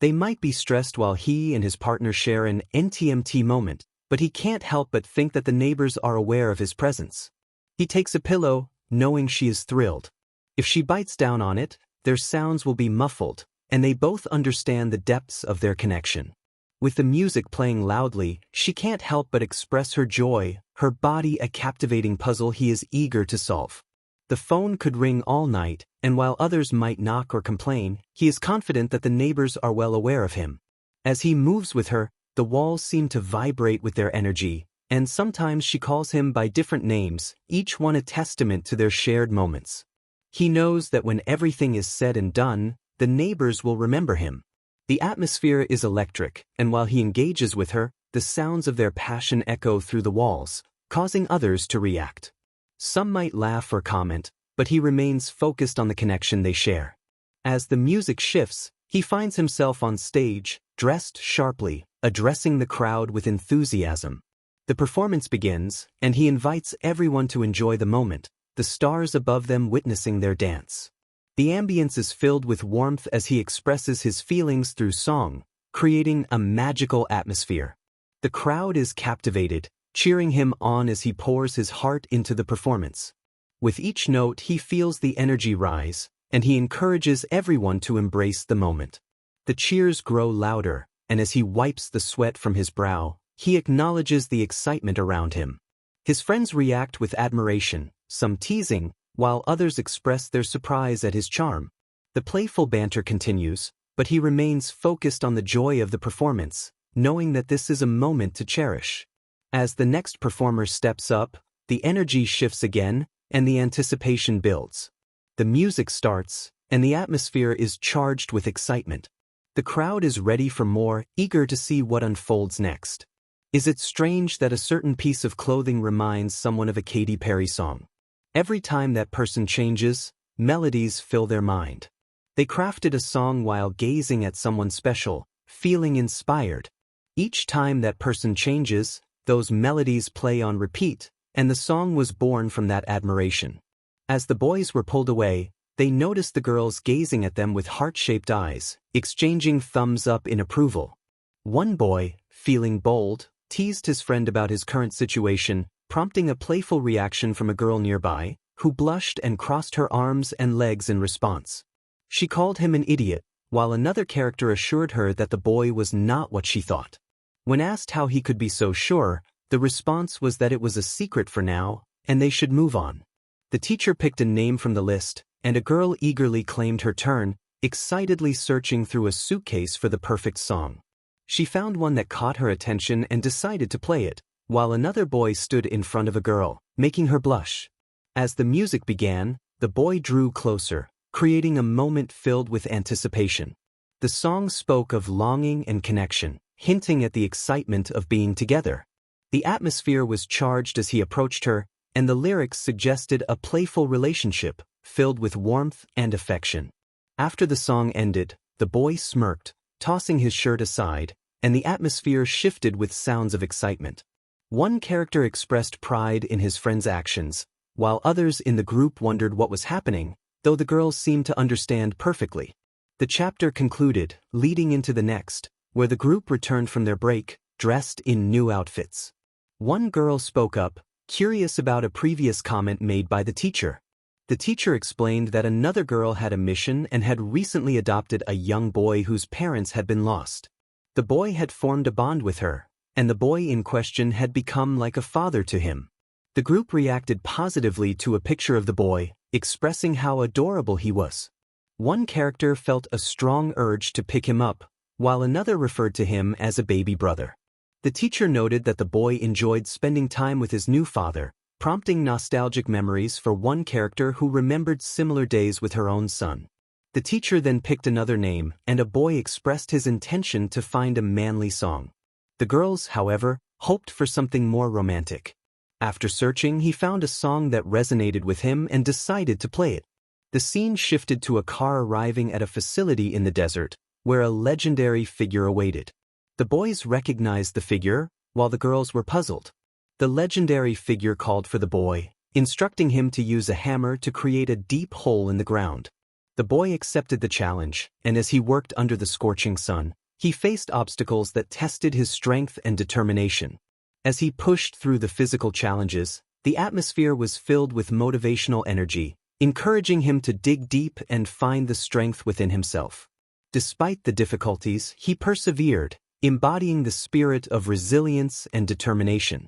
They might be stressed while he and his partner share an NTMT moment, but he can't help but think that the neighbors are aware of his presence. He takes a pillow, knowing she is thrilled. If she bites down on it, their sounds will be muffled, and they both understand the depths of their connection. With the music playing loudly, she can't help but express her joy, her body a captivating puzzle he is eager to solve. The phone could ring all night, and while others might knock or complain, he is confident that the neighbors are well aware of him. As he moves with her, the walls seem to vibrate with their energy, and sometimes she calls him by different names, each one a testament to their shared moments. He knows that when everything is said and done, the neighbors will remember him. The atmosphere is electric, and while he engages with her, the sounds of their passion echo through the walls, causing others to react. Some might laugh or comment, but he remains focused on the connection they share. As the music shifts, he finds himself on stage, dressed sharply, addressing the crowd with enthusiasm. The performance begins, and he invites everyone to enjoy the moment, the stars above them witnessing their dance. The ambience is filled with warmth as he expresses his feelings through song, creating a magical atmosphere. The crowd is captivated, cheering him on as he pours his heart into the performance. With each note he feels the energy rise, and he encourages everyone to embrace the moment. The cheers grow louder, and as he wipes the sweat from his brow, he acknowledges the excitement around him. His friends react with admiration, some teasing, while others express their surprise at his charm. The playful banter continues, but he remains focused on the joy of the performance, knowing that this is a moment to cherish. As the next performer steps up, the energy shifts again, and the anticipation builds. The music starts, and the atmosphere is charged with excitement. The crowd is ready for more, eager to see what unfolds next. Is it strange that a certain piece of clothing reminds someone of a Katy Perry song? Every time that person changes, melodies fill their mind. They crafted a song while gazing at someone special, feeling inspired. Each time that person changes, those melodies play on repeat, and the song was born from that admiration. As the boys were pulled away, they noticed the girls gazing at them with heart-shaped eyes, exchanging thumbs up in approval. One boy, feeling bold, teased his friend about his current situation, prompting a playful reaction from a girl nearby, who blushed and crossed her arms and legs in response. She called him an idiot, while another character assured her that the boy was not what she thought. When asked how he could be so sure, the response was that it was a secret for now, and they should move on. The teacher picked a name from the list, and a girl eagerly claimed her turn, excitedly searching through a suitcase for the perfect song. She found one that caught her attention and decided to play it, while another boy stood in front of a girl, making her blush. As the music began, the boy drew closer, creating a moment filled with anticipation. The song spoke of longing and connection, hinting at the excitement of being together. The atmosphere was charged as he approached her, and the lyrics suggested a playful relationship, filled with warmth and affection. After the song ended, the boy smirked, tossing his shirt aside, and the atmosphere shifted with sounds of excitement. One character expressed pride in his friend's actions, while others in the group wondered what was happening, though the girls seemed to understand perfectly. The chapter concluded, leading into the next, where the group returned from their break, dressed in new outfits. One girl spoke up, curious about a previous comment made by the teacher. The teacher explained that another girl had a mission and had recently adopted a young boy whose parents had been lost. The boy had formed a bond with her, and the boy in question had become like a father to him. The group reacted positively to a picture of the boy, expressing how adorable he was. One character felt a strong urge to pick him up, while another referred to him as a baby brother. The teacher noted that the boy enjoyed spending time with his new father, prompting nostalgic memories for one character who remembered similar days with her own son. The teacher then picked another name, and a boy expressed his intention to find a manly song. The girls, however, hoped for something more romantic. After searching, he found a song that resonated with him and decided to play it. The scene shifted to a car arriving at a facility in the desert, where a legendary figure awaited. The boys recognized the figure, while the girls were puzzled. The legendary figure called for the boy, instructing him to use a hammer to create a deep hole in the ground. The boy accepted the challenge, and as he worked under the scorching sun, he faced obstacles that tested his strength and determination. As he pushed through the physical challenges, the atmosphere was filled with motivational energy, encouraging him to dig deep and find the strength within himself. Despite the difficulties, he persevered, embodying the spirit of resilience and determination.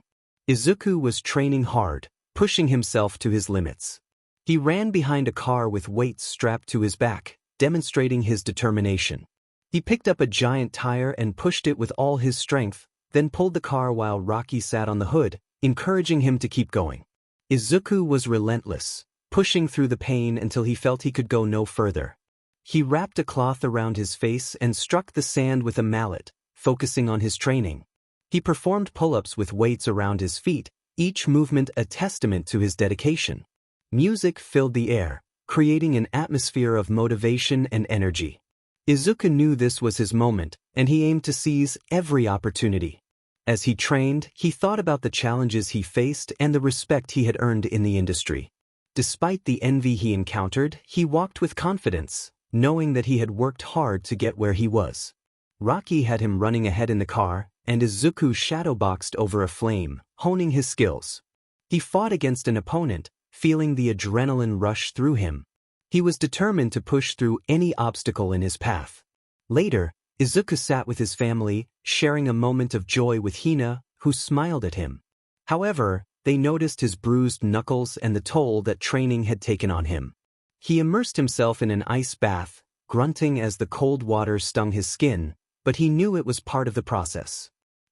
Izuku was training hard, pushing himself to his limits. He ran behind a car with weights strapped to his back, demonstrating his determination. He picked up a giant tire and pushed it with all his strength, then pulled the car while Rocky sat on the hood, encouraging him to keep going. Izuku was relentless, pushing through the pain until he felt he could go no further. He wrapped a cloth around his face and struck the sand with a mallet, focusing on his training. He performed pull-ups with weights around his feet, each movement a testament to his dedication. Music filled the air, creating an atmosphere of motivation and energy. Izuku knew this was his moment, and he aimed to seize every opportunity. As he trained, he thought about the challenges he faced and the respect he had earned in the industry. Despite the envy he encountered, he walked with confidence, knowing that he had worked hard to get where he was. Rocky had him running ahead in the car, and Izuku shadowboxed over a flame, honing his skills. He fought against an opponent, feeling the adrenaline rush through him. He was determined to push through any obstacle in his path. Later, Izuku sat with his family, sharing a moment of joy with Hina, who smiled at him. However, they noticed his bruised knuckles and the toll that training had taken on him. He immersed himself in an ice bath, grunting as the cold water stung his skin, but he knew it was part of the process.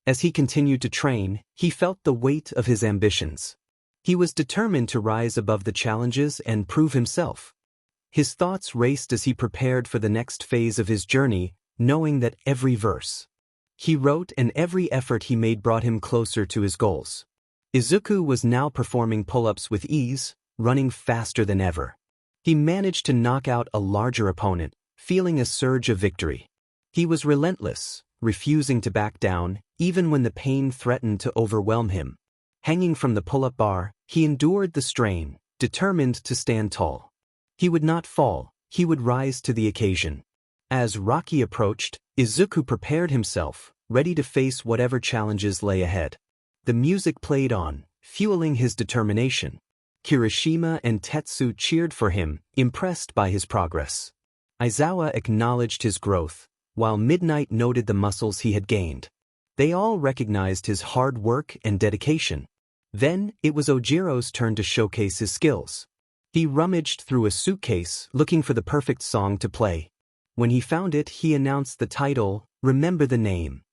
As he continued to train, he felt the weight of his ambitions. He was determined to rise above the challenges and prove himself. His thoughts raced as he prepared for the next phase of his journey, knowing that every verse he wrote and every effort he made brought him closer to his goals. Izuku was now performing pull-ups with ease, running faster than ever. He managed to knock out a larger opponent, feeling a surge of victory. He was relentless, refusing to back down, even when the pain threatened to overwhelm him. Hanging from the pull-up bar, he endured the strain, determined to stand tall. He would not fall, he would rise to the occasion. As Rocky approached, Izuku prepared himself, ready to face whatever challenges lay ahead. The music played on, fueling his determination. Kirishima and Tetsu cheered for him, impressed by his progress. Aizawa acknowledged his growth, while Midnight noted the muscles he had gained. They all recognized his hard work and dedication. Then, it was Ojiro's turn to showcase his skills. He rummaged through a suitcase, looking for the perfect song to play. When he found it, he announced the title, "Remember the Name."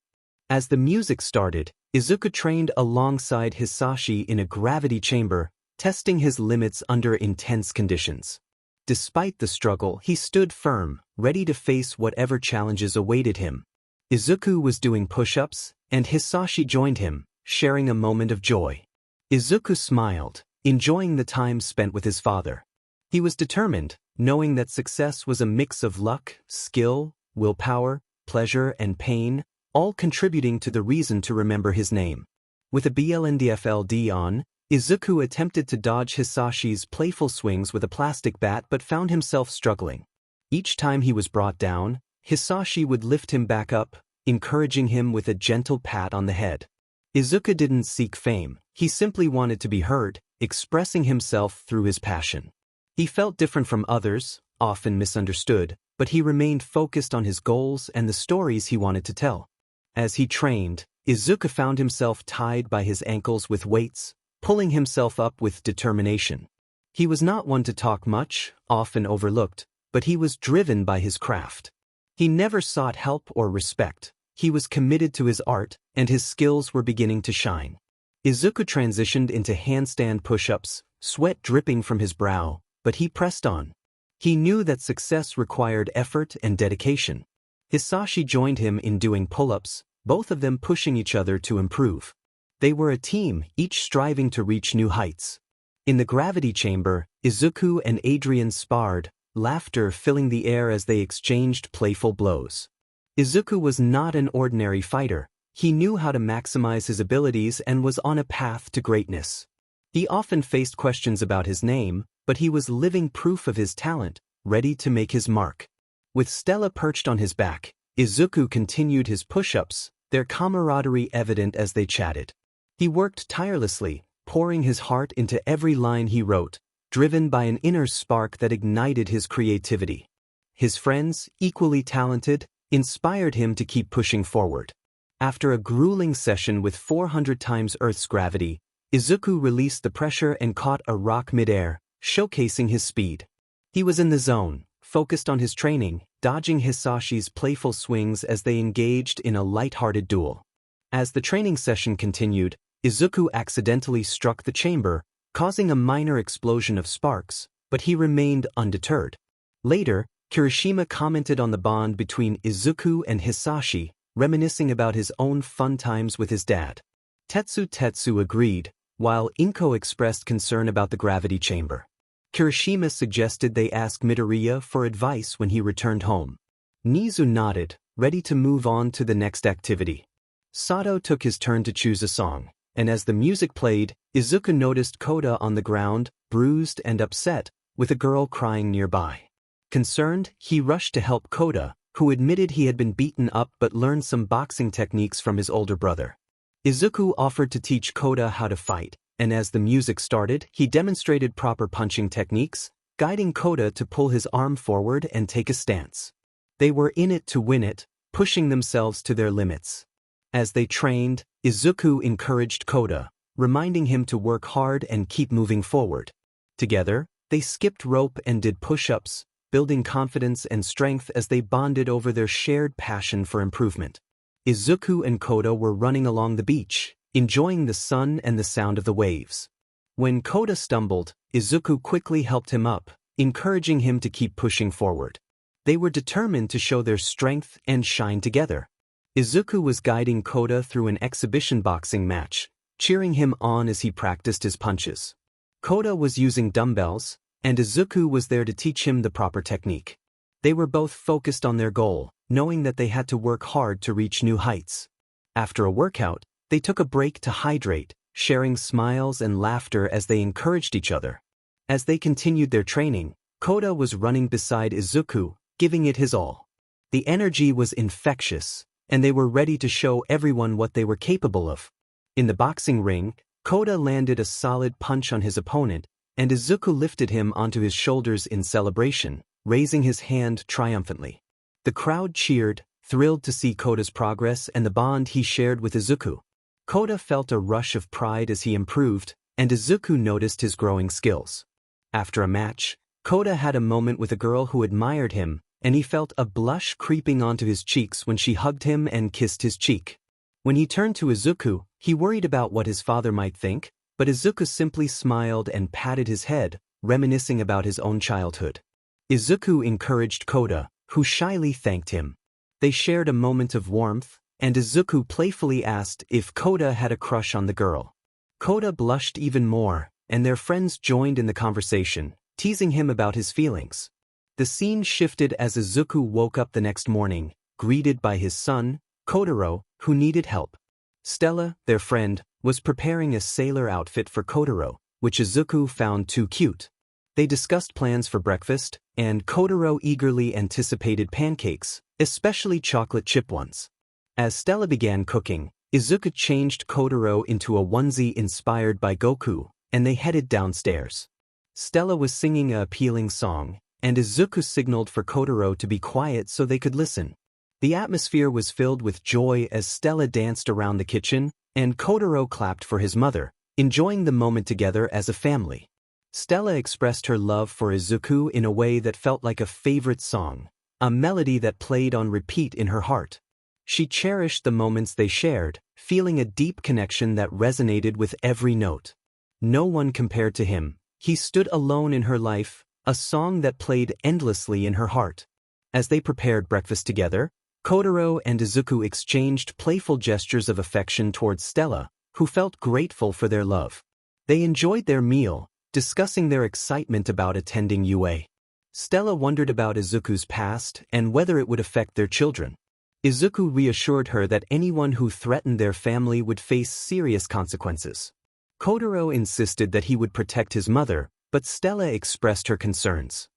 As the music started, Izuku trained alongside Hisashi in a gravity chamber, testing his limits under intense conditions. Despite the struggle, he stood firm, ready to face whatever challenges awaited him. Izuku was doing push-ups, and Hisashi joined him, sharing a moment of joy. Izuku smiled, enjoying the time spent with his father. He was determined, knowing that success was a mix of luck, skill, willpower, pleasure, and pain, all contributing to the reason to remember his name. With a blndfld on, Izuku attempted to dodge Hisashi's playful swings with a plastic bat but found himself struggling. Each time he was brought down, Hisashi would lift him back up, encouraging him with a gentle pat on the head. Izuku didn't seek fame, he simply wanted to be heard, expressing himself through his passion. He felt different from others, often misunderstood, but he remained focused on his goals and the stories he wanted to tell. As he trained, Izuku found himself tied by his ankles with weights, pulling himself up with determination. He was not one to talk much, often overlooked, but he was driven by his craft. He never sought help or respect. He was committed to his art, and his skills were beginning to shine. Izuku transitioned into handstand push-ups, sweat dripping from his brow, but he pressed on. He knew that success required effort and dedication. Hisashi joined him in doing pull-ups, both of them pushing each other to improve. They were a team, each striving to reach new heights. In the gravity chamber, Izuku and Adrian sparred, laughter filling the air as they exchanged playful blows. Izuku was not an ordinary fighter. He knew how to maximize his abilities and was on a path to greatness. He often faced questions about his name, but he was living proof of his talent, ready to make his mark. With Stella perched on his back, Izuku continued his push-ups, their camaraderie evident as they chatted. He worked tirelessly, pouring his heart into every line he wrote, driven by an inner spark that ignited his creativity. His friends, equally talented, inspired him to keep pushing forward. After a grueling session with 400 times Earth's gravity, Izuku released the pressure and caught a rock midair, showcasing his speed. He was in the zone, focused on his training, dodging Hisashi's playful swings as they engaged in a light-hearted duel. As the training session continued, Izuku accidentally struck the chamber, causing a minor explosion of sparks, but he remained undeterred. Later, Kirishima commented on the bond between Izuku and Hisashi, reminiscing about his own fun times with his dad. Tetsu agreed, while 𝐒𝐮𝐬 expressed concern about the gravity chamber. Kirishima suggested they ask Midoriya for advice when he returned home. Nizu nodded, ready to move on to the next activity. Sato took his turn to choose a song, and as the music played, Izuku noticed Koda on the ground, bruised and upset, with a girl crying nearby. Concerned, he rushed to help Koda, who admitted he had been beaten up but learned some boxing techniques from his older brother. Izuku offered to teach Koda how to fight, and as the music started, he demonstrated proper punching techniques, guiding Koda to pull his arm forward and take a stance. They were in it to win it, pushing themselves to their limits. As they trained, Izuku encouraged Koda, reminding him to work hard and keep moving forward. Together, they skipped rope and did push-ups, building confidence and strength as they bonded over their shared passion for improvement. Izuku and Koda were running along the beach, enjoying the sun and the sound of the waves. When Koda stumbled, Izuku quickly helped him up, encouraging him to keep pushing forward. They were determined to show their strength and shine together. Izuku was guiding Koda through an exhibition boxing match, cheering him on as he practiced his punches. Koda was using dumbbells, and Izuku was there to teach him the proper technique. They were both focused on their goal, knowing that they had to work hard to reach new heights. After a workout, they took a break to hydrate, sharing smiles and laughter as they encouraged each other. As they continued their training, Koda was running beside Izuku, giving it his all. The energy was infectious, and they were ready to show everyone what they were capable of. In the boxing ring, Koda landed a solid punch on his opponent, and Izuku lifted him onto his shoulders in celebration, raising his hand triumphantly. The crowd cheered, thrilled to see Koda's progress and the bond he shared with Izuku. Koda felt a rush of pride as he improved, and Izuku noticed his growing skills. After a match, Koda had a moment with a girl who admired him, and he felt a blush creeping onto his cheeks when she hugged him and kissed his cheek. When he turned to Izuku, he worried about what his father might think, but Izuku simply smiled and patted his head, reminiscing about his own childhood. Izuku encouraged Koda, who shyly thanked him. They shared a moment of warmth, and Izuku playfully asked if Koda had a crush on the girl. Koda blushed even more, and their friends joined in the conversation, teasing him about his feelings. The scene shifted as Izuku woke up the next morning, greeted by his son, Kotaro, who needed help. Stella, their friend, was preparing a sailor outfit for Kotaro, which Izuku found too cute. They discussed plans for breakfast, and Kotaro eagerly anticipated pancakes, especially chocolate chip ones. As Stella began cooking, Izuku changed Kotaro into a onesie inspired by Goku, and they headed downstairs. Stella was singing an appealing song, and Izuku signaled for Kotaro to be quiet so they could listen. The atmosphere was filled with joy as Stella danced around the kitchen, and Kotaro clapped for his mother, enjoying the moment together as a family. Stella expressed her love for Izuku in a way that felt like a favorite song, a melody that played on repeat in her heart. She cherished the moments they shared, feeling a deep connection that resonated with every note. No one compared to him. He stood alone in her life, a song that played endlessly in her heart. As they prepared breakfast together, Kotaro and Izuku exchanged playful gestures of affection towards Stella, who felt grateful for their love. They enjoyed their meal, discussing their excitement about attending UA. Stella wondered about Izuku's past and whether it would affect their children. Izuku reassured her that anyone who threatened their family would face serious consequences. Kotaro insisted that he would protect his mother, but Stella expressed her concerns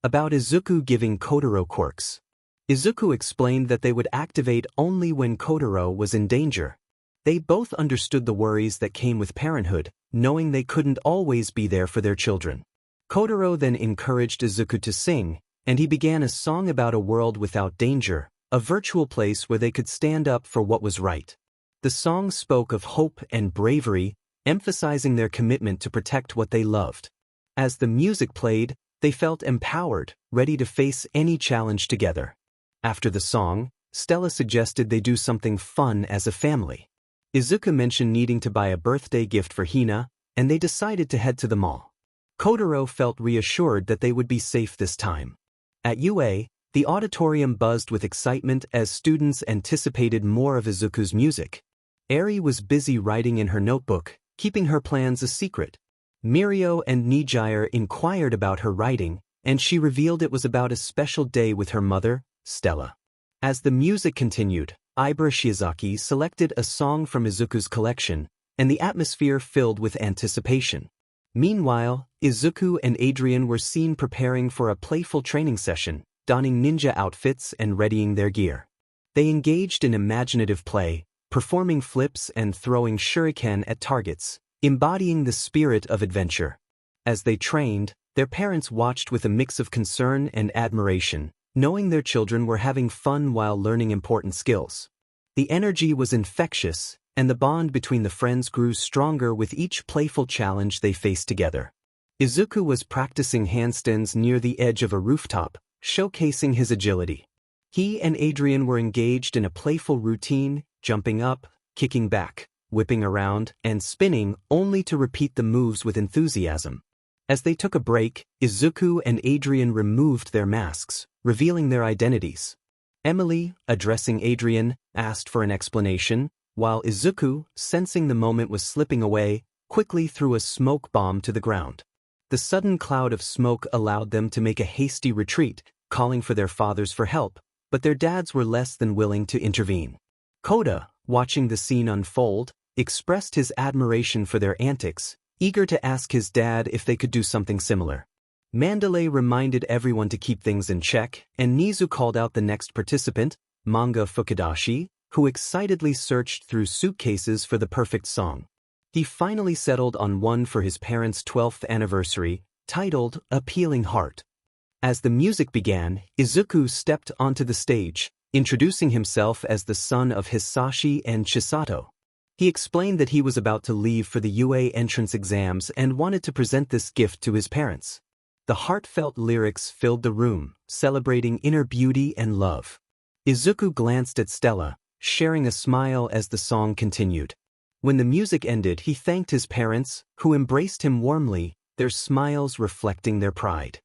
about Izuku giving Kotaro quirks. Izuku explained that they would activate only when Kotaro was in danger. They both understood the worries that came with parenthood, knowing they couldn't always be there for their children. Kotaro then encouraged Izuku to sing, and he began a song about a world without danger, a virtual place where they could stand up for what was right. The song spoke of hope and bravery, emphasizing their commitment to protect what they loved. As the music played, they felt empowered, ready to face any challenge together. After the song, Stella suggested they do something fun as a family. Izuku mentioned needing to buy a birthday gift for Hina, and they decided to head to the mall. Kotaro felt reassured that they would be safe this time. At UA, the auditorium buzzed with excitement as students anticipated more of Izuku's music. Eri was busy writing in her notebook, keeping her plans a secret. Mirio and 𝐒𝐮𝐲𝐿 inquired about her writing, and she revealed it was about a special day with her mother, Stella. As the music continued, 𝐒𝐮𝐲𝐿 selected a song from Izuku's collection, and the atmosphere filled with anticipation. Meanwhile, Izuku and Adrian were seen preparing for a playful training session, donning ninja outfits and readying their gear. They engaged in imaginative play, performing flips and throwing shuriken at targets, embodying the spirit of adventure. As they trained, their parents watched with a mix of concern and admiration, knowing their children were having fun while learning important skills. The energy was infectious, and the bond between the friends grew stronger with each playful challenge they faced together. Izuku was practicing handstands near the edge of a rooftop, showcasing his agility. He and Adrian were engaged in a playful routine, jumping up, kicking back, whipping around, and spinning, only to repeat the moves with enthusiasm. As they took a break, Izuku and Adrian removed their masks, revealing their identities. Emily, addressing Adrian, asked for an explanation, while Izuku, sensing the moment was slipping away, quickly threw a smoke bomb to the ground. The sudden cloud of smoke allowed them to make a hasty retreat, calling for their fathers for help, but their dads were less than willing to intervene. Kota, watching the scene unfold, expressed his admiration for their antics, eager to ask his dad if they could do something similar. Mandalay reminded everyone to keep things in check, and Nizu called out the next participant, Manga Fukudashi, who excitedly searched through suitcases for the perfect song. He finally settled on one for his parents' 12th anniversary, titled 𝐒𝐮𝐬 𝐃𝐞𝐭𝐚𝐢𝐥𝐬. As the music began, Izuku stepped onto the stage, introducing himself as the son of Hisashi and Chisato. He explained that he was about to leave for the UA entrance exams and wanted to present this gift to his parents. The heartfelt lyrics filled the room, celebrating inner beauty and love. Izuku glanced at Stella, sharing a smile as the song continued. When the music ended, he thanked his parents, who embraced him warmly, their smiles reflecting their pride.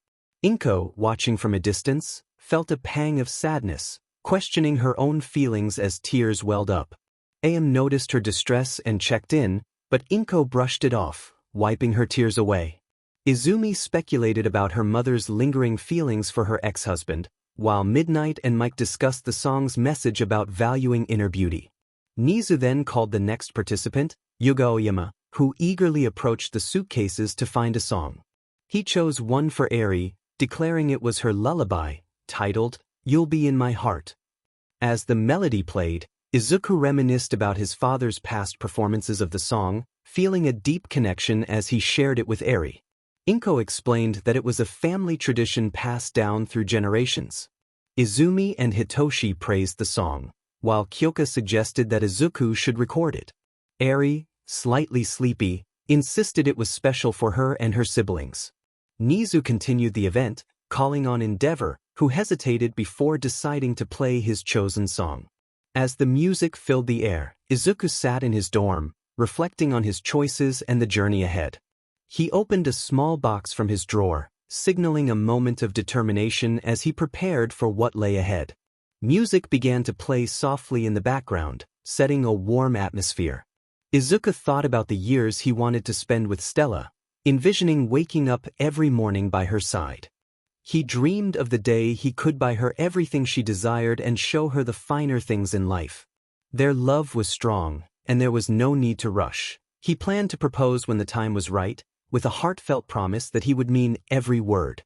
Inko, watching from a distance, felt a pang of sadness, questioning her own feelings as tears welled up. 𝐒𝐮𝐬 noticed her distress and checked in, but Inko brushed it off, wiping her tears away. Izumi speculated about her mother's lingering feelings for her ex-husband, while Midnight and Mike discussed the song's message about valuing inner beauty. Nizu then called the next participant, Yuga Oyama, who eagerly approached the suitcases to find a song. He chose one for 𝐼𝐸, declaring it was her lullaby, titled, You'll Be in My Heart. As the melody played, Izuku reminisced about his father's past performances of the song, feeling a deep connection as he shared it with 𝐼𝐸. Inko explained that it was a family tradition passed down through generations. Izumi and Hitoshi praised the song, while Kyoka suggested that Izuku should record it. 𝐼𝐸, slightly sleepy, insisted it was special for her and her siblings. Nizu continued the event, calling on 𝐿𝐴𝐷𝐿, who hesitated before deciding to play his chosen song. As the music filled the air, Izuku sat in his dorm, reflecting on his choices and the journey ahead. He opened a small box from his drawer, signaling a moment of determination as he prepared for what lay ahead. Music began to play softly in the background, setting a warm atmosphere. Izuku thought about the years he wanted to spend with Stella, envisioning waking up every morning by her side. He dreamed of the day he could buy her everything she desired and show her the finer things in life. Their love was strong, and there was no need to rush. He planned to propose when the time was right, with a heartfelt promise that he would mean every word.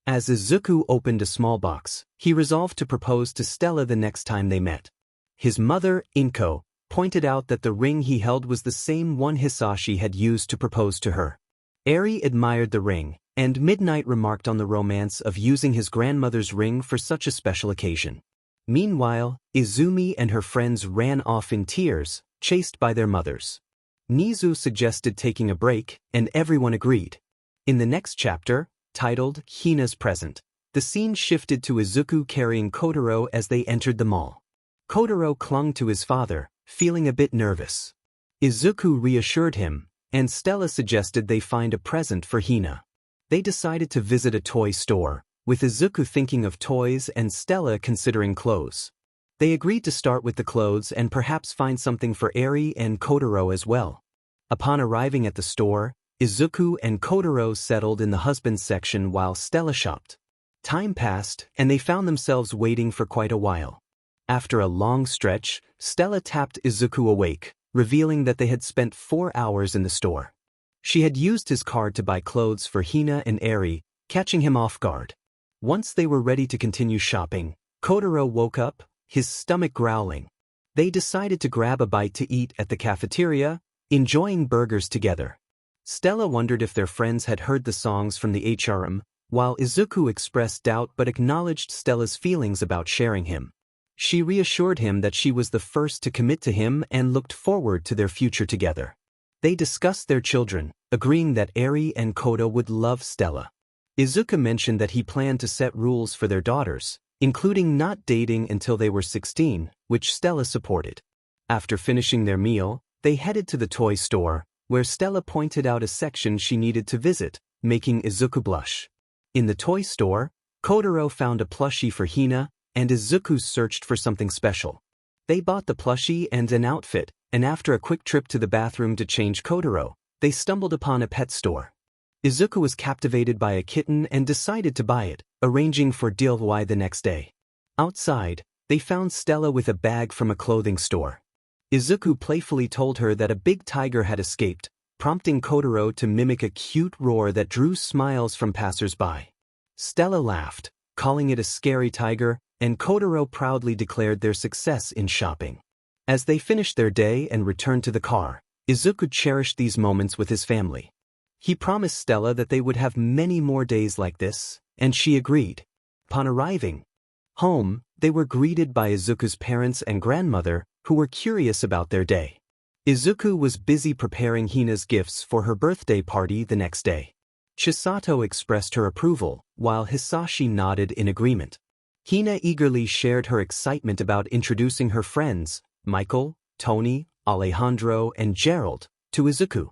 As Izuku opened a small box, he resolved to propose to Stella the next time they met. His mother, Inko, pointed out that the ring he held was the same one Hisashi had used to propose to her. 𝐼𝐸 admired the ring, and Midnight remarked on the romance of using his grandmother's ring for such a special occasion. Meanwhile, Izumi and her friends ran off in tears, chased by their mothers. Nizu suggested taking a break, and everyone agreed. In the next chapter, titled Hina's Present, the scene shifted to Izuku carrying Kotaro as they entered the mall. Kotaro clung to his father, feeling a bit nervous. Izuku reassured him, and Stella suggested they find a present for Hina. They decided to visit a toy store, with Izuku thinking of toys and Stella considering clothes. They agreed to start with the clothes and perhaps find something for 𝐼𝐸 and Kotaro as well. Upon arriving at the store, Izuku and Kotaro settled in the husband's section while Stella shopped. Time passed, and they found themselves waiting for quite a while. After a long stretch, Stella tapped Izuku awake, revealing that they had spent 4 hours in the store. She had used his card to buy clothes for Hina and 𝐼𝐸, catching him off guard. Once they were ready to continue shopping, Kotaro woke up, his stomach growling. They decided to grab a bite to eat at the cafeteria, enjoying burgers together. Stella wondered if their friends had heard the songs from the ℏ, while Izuku expressed doubt but acknowledged Stella's feelings about sharing him. She reassured him that she was the first to commit to him and looked forward to their future together. They discussed their children, agreeing that Eri and Koda would love Stella. Izuku mentioned that he planned to set rules for their daughters, including not dating until they were 16, which Stella supported. After finishing their meal, they headed to the toy store, where Stella pointed out a section she needed to visit, making Izuku blush. In the toy store, Kotaro found a plushie for Hina, and Izuku searched for something special. They bought the plushie and an outfit, and after a quick trip to the bathroom to change Kotaro, they stumbled upon a pet store. Izuku was captivated by a kitten and decided to buy it, arranging for 𝐒𝐮𝐲𝐽 the next day. Outside, they found Stella with a bag from a clothing store. Izuku playfully told her that a big tiger had escaped, prompting Kotaro to mimic a cute roar that drew smiles from passers-by. Stella laughed, calling it a scary tiger, and Kotaro proudly declared their success in shopping. As they finished their day and returned to the car, Izuku cherished these moments with his family. He promised Stella that they would have many more days like this, and she agreed. Upon arriving home, they were greeted by Izuku's parents and grandmother, who were curious about their day. Izuku was busy preparing Hina's gifts for her birthday party the next day. Chisato expressed her approval, while Hisashi nodded in agreement. Hina eagerly shared her excitement about introducing her friends, Michael, Tony, Alejandro, and Gerald, to Izuku.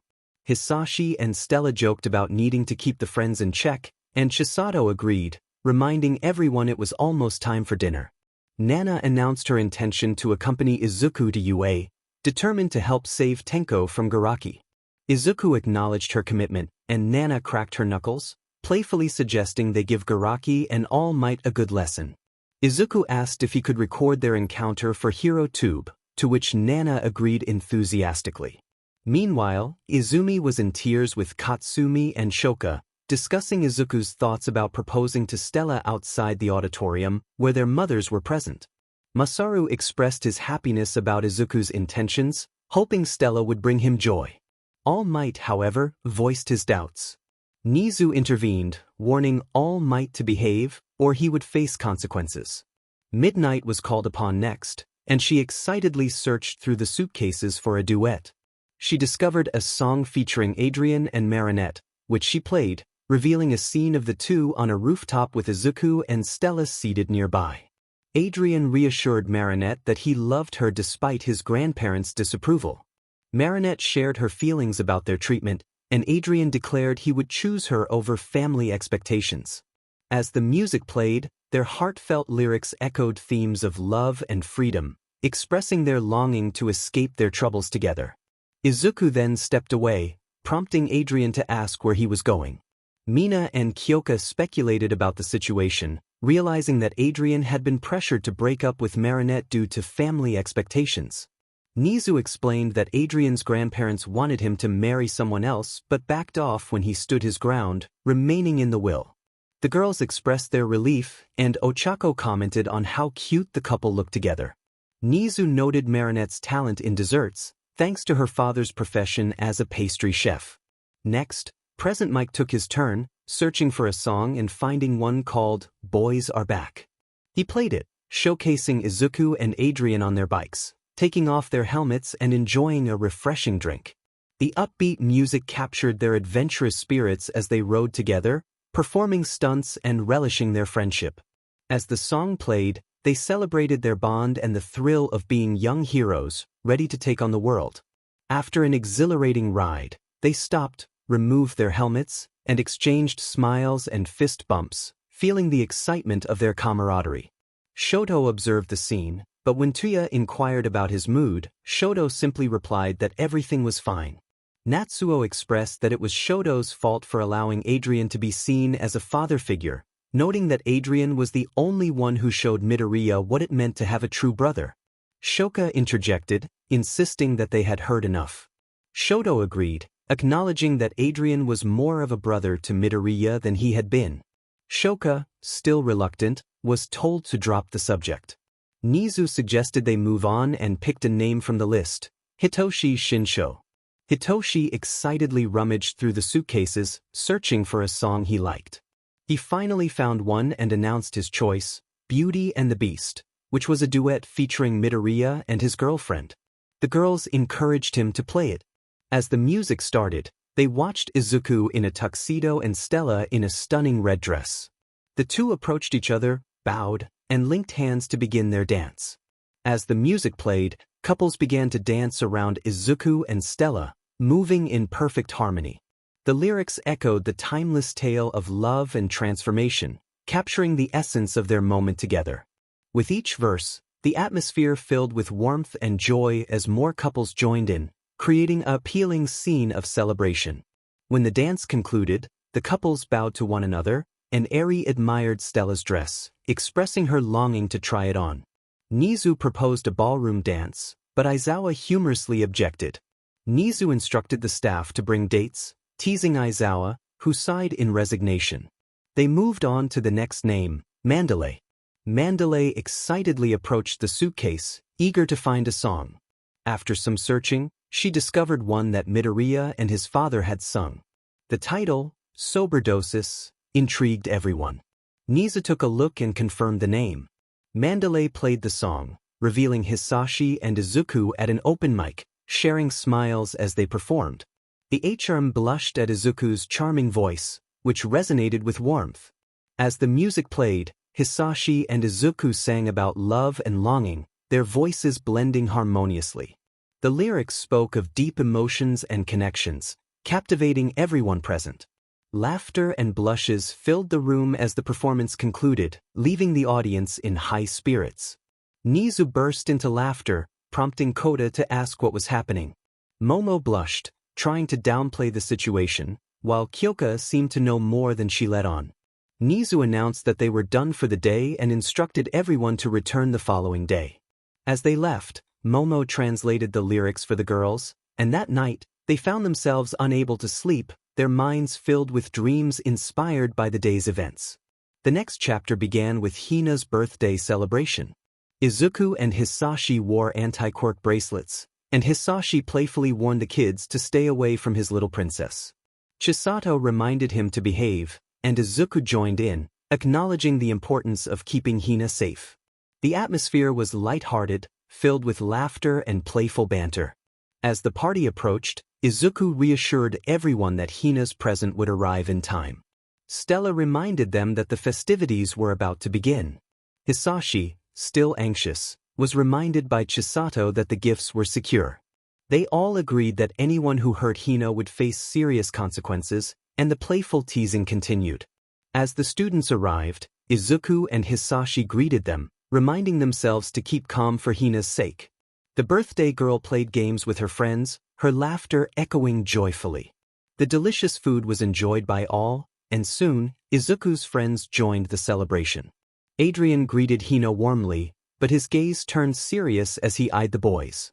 Hisashi and Stella joked about needing to keep the friends in check, and Chisato agreed, reminding everyone it was almost time for dinner. Nana announced her intention to accompany Izuku to UA, determined to help save Tenko from Garaki. Izuku acknowledged her commitment, and Nana cracked her knuckles, playfully suggesting they give Garaki and All Might a good lesson. Izuku asked if he could record their encounter for Hero Tube, to which Nana agreed enthusiastically. Meanwhile, Izumi was in tears with Katsumi and Shoka, discussing Izuku's thoughts about proposing to Stella outside the auditorium, where their mothers were present. Masaru expressed his happiness about Izuku's intentions, hoping Stella would bring him joy. All Might, however, voiced his doubts. Nizu intervened, warning All Might to behave, or he would face consequences. Midnight was called upon next, and she excitedly searched through the suitcases for a duet. She discovered a song featuring Adrien and Marinette, which she played, revealing a scene of the two on a rooftop with Izuku and Stella seated nearby. Adrien reassured Marinette that he loved her despite his grandparents' disapproval. Marinette shared her feelings about their treatment, and Adrien declared he would choose her over family expectations. As the music played, their heartfelt lyrics echoed themes of love and freedom, expressing their longing to escape their troubles together. Izuku then stepped away, prompting Adrien to ask where he was going. Mina and Kyoka speculated about the situation, realizing that Adrien had been pressured to break up with Marinette due to family expectations. Nizu explained that Adrien's grandparents wanted him to marry someone else but backed off when he stood his ground, remaining in the will. The girls expressed their relief, and Ochako commented on how cute the couple looked together. Nizu noted Marinette's talent in desserts, thanks to her father's profession as a pastry chef. Next, Present Mike took his turn, searching for a song and finding one called Boys Are Back. He played it, showcasing Izuku and Adrien on their bikes, taking off their helmets and enjoying a refreshing drink. The upbeat music captured their adventurous spirits as they rode together, performing stunts and relishing their friendship. As the song played, they celebrated their bond and the thrill of being young heroes, ready to take on the world. After an exhilarating ride, they stopped, removed their helmets, and exchanged smiles and fist bumps, feeling the excitement of their camaraderie. Shoto observed the scene, but when Tuya inquired about his mood, Shoto simply replied that everything was fine. Natsuo expressed that it was Shoto's fault for allowing Adrien to be seen as a father figure, noting that Adrien was the only one who showed Midoriya what it meant to have a true brother. Shoka interjected, insisting that they had heard enough. Shoto agreed, acknowledging that Adrien was more of a brother to Midoriya than he had been. Shoka, still reluctant, was told to drop the subject. Nizu suggested they move on and picked a name from the list, Hitoshi Shinsho. Hitoshi excitedly rummaged through the suitcases, searching for a song he liked. He finally found one and announced his choice, Beauty and the Beast, which was a duet featuring Midoriya and his girlfriend. The girls encouraged him to play it. As the music started, they watched Izuku in a tuxedo and Stella in a stunning red dress. The two approached each other, bowed, and linked hands to begin their dance. As the music played, couples began to dance around Izuku and Stella, moving in perfect harmony. The lyrics echoed the timeless tale of love and transformation, capturing the essence of their moment together. With each verse, the atmosphere filled with warmth and joy as more couples joined in, creating an appealing scene of celebration. When the dance concluded, the couples bowed to one another, and Eri admired Stella's dress, expressing her longing to try it on. Nizu proposed a ballroom dance, but Aizawa humorously objected. Nizu instructed the staff to bring dates, teasing Aizawa, who sighed in resignation. They moved on to the next name, Mandalay. Mandalay excitedly approached the suitcase, eager to find a song. After some searching, she discovered one that Midoriya and his father had sung. The title, Sobredosis, intrigued everyone. Nizu took a look and confirmed the name. Mandalay played the song, revealing Hisashi and Izuku at an open mic, sharing smiles as they performed. The 𝐼𝐻RM blushed at Izuku's charming voice, which resonated with warmth. As the music played, Hisashi and Izuku sang about love and longing, their voices blending harmoniously. The lyrics spoke of deep emotions and connections, captivating everyone present. Laughter and blushes filled the room as the performance concluded, leaving the audience in high spirits. Nizu burst into laughter, prompting Kota to ask what was happening. Momo blushed, trying to downplay the situation, while Kyoka seemed to know more than she let on. Nizu announced that they were done for the day and instructed everyone to return the following day. As they left, Momo translated the lyrics for the girls, and that night, they found themselves unable to sleep, their minds filled with dreams inspired by the day's events. The next chapter began with Hina's birthday celebration. Izuku and Hisashi wore anti-quirk bracelets, and Hisashi playfully warned the kids to stay away from his little princess. Chisato reminded him to behave, and Izuku joined in, acknowledging the importance of keeping Hina safe. The atmosphere was light-hearted, filled with laughter and playful banter. As the party approached, Izuku reassured everyone that Hina's present would arrive in time. Stella reminded them that the festivities were about to begin. Hisashi, still anxious, was reminded by Chisato that the gifts were secure. They all agreed that anyone who hurt Hina would face serious consequences, and the playful teasing continued. As the students arrived, Izuku and Hisashi greeted them, reminding themselves to keep calm for Hina's sake. The birthday girl played games with her friends, her laughter echoing joyfully. The delicious food was enjoyed by all, and soon, Izuku's friends joined the celebration. Adrian greeted Hina warmly, but his gaze turned serious as he eyed the boys.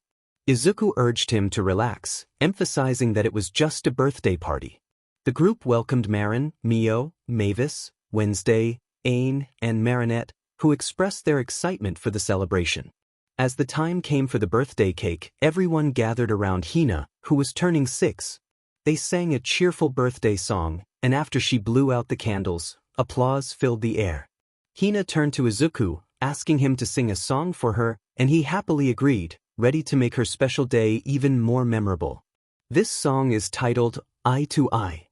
Izuku urged him to relax, emphasizing that it was just a birthday party. The group welcomed Marin, Mio, Mavis, Wednesday, Aine, and Marinette, who expressed their excitement for the celebration. As the time came for the birthday cake, everyone gathered around Hina, who was turning 6. They sang a cheerful birthday song, and after she blew out the candles, applause filled the air. Hina turned to Izuku, asking him to sing a song for her, and he happily agreed, ready to make her special day even more memorable. This song is titled Eye to Eye.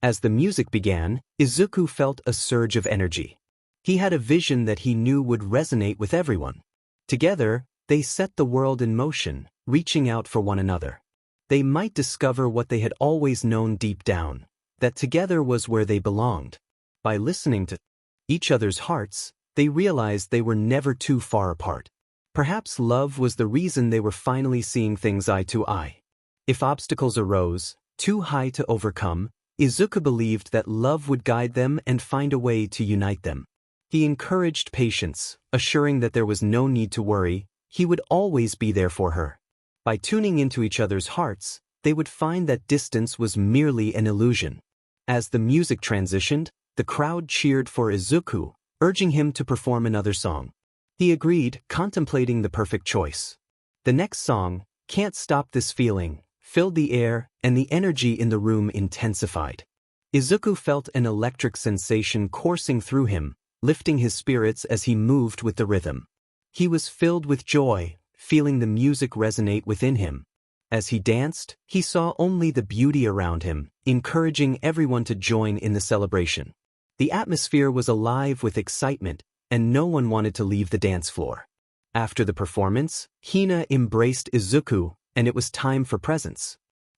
As the music began, Izuku felt a surge of energy. He had a vision that he knew would resonate with everyone. Together, they set the world in motion, reaching out for one another. They might discover what they had always known deep down, that together was where they belonged. By listening to each other's hearts, they realized they were never too far apart. Perhaps love was the reason they were finally seeing things eye to eye. If obstacles arose, too high to overcome, Izuku believed that love would guide them and find a way to unite them. He encouraged patience, assuring that there was no need to worry, he would always be there for her. By tuning into each other's hearts, they would find that distance was merely an illusion. As the music transitioned, the crowd cheered for Izuku, urging him to perform another song. He agreed, contemplating the perfect choice. The next song, Can't Stop This Feeling, filled the air, and the energy in the room intensified. Izuku felt an electric sensation coursing through him, lifting his spirits as he moved with the rhythm. He was filled with joy, feeling the music resonate within him. As he danced, he saw only the beauty around him, encouraging everyone to join in the celebration. The atmosphere was alive with excitement, and no one wanted to leave the dance floor. After the performance, Hina embraced Izuku, and it was time for presents.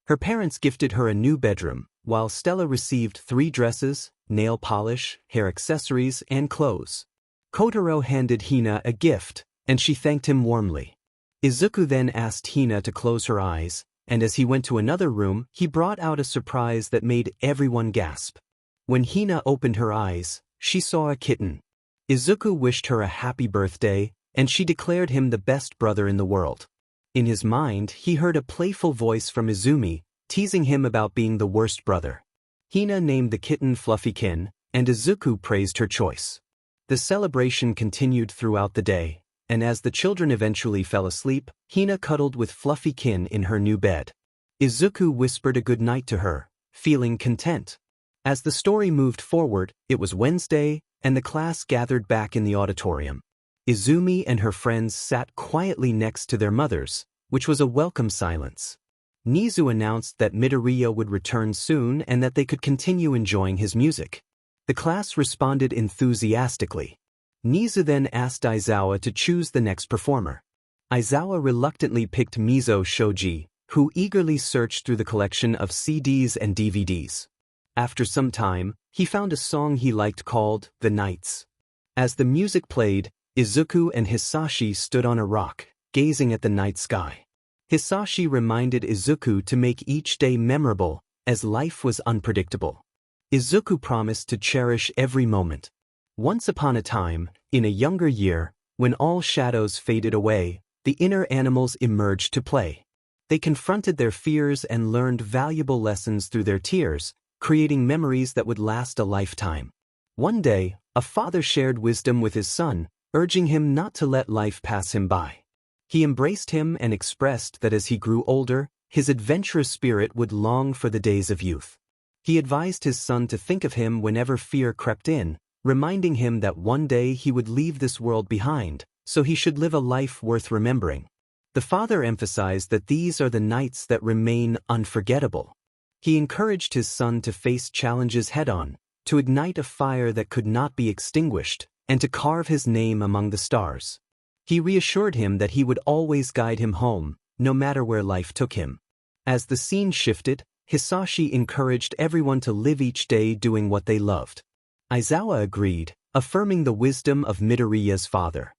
Her parents gifted her a new bedroom, while Stella received 3 dresses, nail polish, hair accessories, and clothes. Kotaro handed Hina a gift, and she thanked him warmly. Izuku then asked Hina to close her eyes, and as he went to another room, he brought out a surprise that made everyone gasp. When Hina opened her eyes, she saw a kitten. Izuku wished her a happy birthday, and she declared him the best brother in the world. In his mind, he heard a playful voice from Izumi, teasing him about being the worst brother. Hina named the kitten Fluffykin, and Izuku praised her choice. The celebration continued throughout the day, and as the children eventually fell asleep, Hina cuddled with Fluffykin in her new bed. Izuku whispered a good night to her, feeling content. As the story moved forward, it was Wednesday, and the class gathered back in the auditorium. Izumi and her friends sat quietly next to their mothers, which was a welcome silence. Nizu announced that Midoriya would return soon and that they could continue enjoying his music. The class responded enthusiastically. Nizu then asked Aizawa to choose the next performer. Aizawa reluctantly picked Mizo Shoji, who eagerly searched through the collection of CDs and DVDs. After some time, he found a song he liked called The Nights. As the music played, Izuku and Hisashi stood on a rock, gazing at the night sky. Hisashi reminded Izuku to make each day memorable, as life was unpredictable. Izuku promised to cherish every moment. Once upon a time, in a younger year, when all shadows faded away, the inner animals emerged to play. They confronted their fears and learned valuable lessons through their tears, creating memories that would last a lifetime. One day, a father shared wisdom with his son, urging him not to let life pass him by. He embraced him and expressed that as he grew older, his adventurous spirit would long for the days of youth. He advised his son to think of him whenever fear crept in, reminding him that one day he would leave this world behind, so he should live a life worth remembering. The father emphasized that these are the nights that remain unforgettable. He encouraged his son to face challenges head-on, to ignite a fire that could not be extinguished, and to carve his name among the stars. He reassured him that he would always guide him home, no matter where life took him. As the scene shifted, Hisashi encouraged everyone to live each day doing what they loved. Aizawa agreed, affirming the wisdom of Midoriya's father.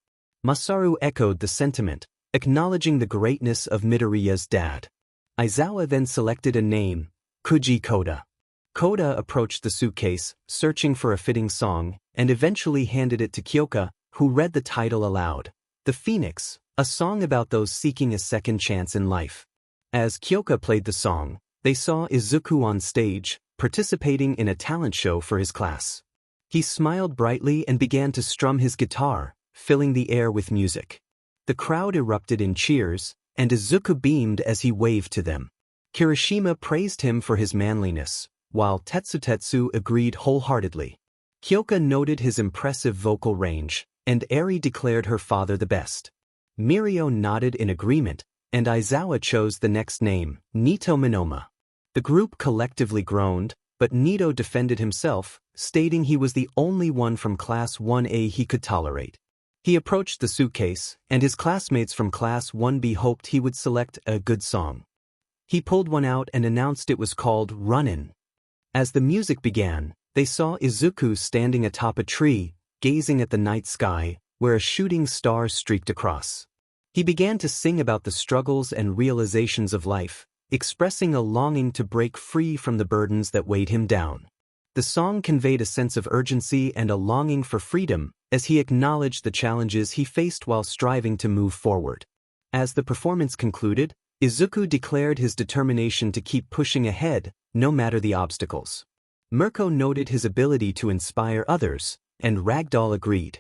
Masaru echoed the sentiment, acknowledging the greatness of Midoriya's dad. Aizawa then selected a name, Kuji Koda. Koda approached the suitcase, searching for a fitting song, and eventually handed it to Kyoka, who read the title aloud. The Phoenix, a song about those seeking a second chance in life. As Kyoka played the song, they saw Izuku on stage, participating in a talent show for his class. He smiled brightly and began to strum his guitar, filling the air with music. The crowd erupted in cheers, and Izuku beamed as he waved to them. Kirishima praised him for his manliness, while Tetsutetsu agreed wholeheartedly. Kyoka noted his impressive vocal range, and Eri declared her father the best. Mirio nodded in agreement, and Aizawa chose the next name, Nito Minoma. The group collectively groaned, but Nito defended himself, stating he was the only one from Class 1A he could tolerate. He approached the suitcase, and his classmates from Class 1B hoped he would select a good song. He pulled one out and announced it was called Runnin'. As the music began, they saw Izuku standing atop a tree, gazing at the night sky, where a shooting star streaked across. He began to sing about the struggles and realizations of life, expressing a longing to break free from the burdens that weighed him down. The song conveyed a sense of urgency and a longing for freedom, as he acknowledged the challenges he faced while striving to move forward. As the performance concluded, Izuku declared his determination to keep pushing ahead, no matter the obstacles. Mirko noted his ability to inspire others, and Ragdoll agreed.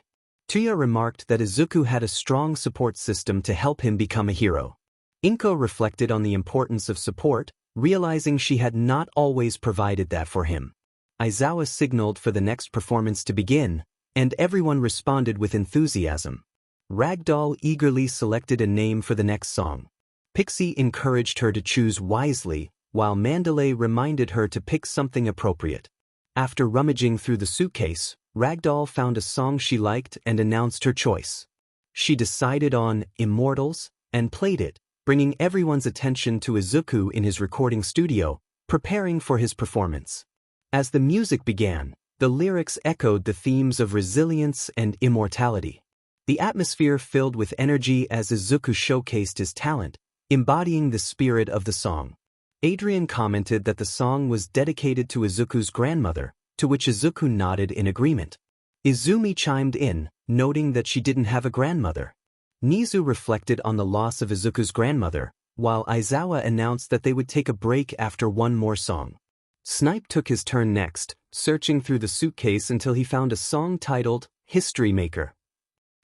Tuya remarked that Izuku had a strong support system to help him become a hero. Inko reflected on the importance of support, realizing she had not always provided that for him. Aizawa signaled for the next performance to begin, and everyone responded with enthusiasm. Ragdoll eagerly selected a name for the next song. Pixie encouraged her to choose wisely, while Mandalay reminded her to pick something appropriate. After rummaging through the suitcase, Ragdoll found a song she liked and announced her choice. She decided on Immortals and played it, bringing everyone's attention to Izuku in his recording studio, preparing for his performance. As the music began, the lyrics echoed the themes of resilience and immortality. The atmosphere filled with energy as Izuku showcased his talent, embodying the spirit of the song. Adrian commented that the song was dedicated to Izuku's grandmother, to which Izuku nodded in agreement. Izumi chimed in, noting that she didn't have a grandmother. Nizu reflected on the loss of Izuku's grandmother, while Aizawa announced that they would take a break after one more song. Snipe took his turn next, searching through the suitcase until he found a song titled History Maker.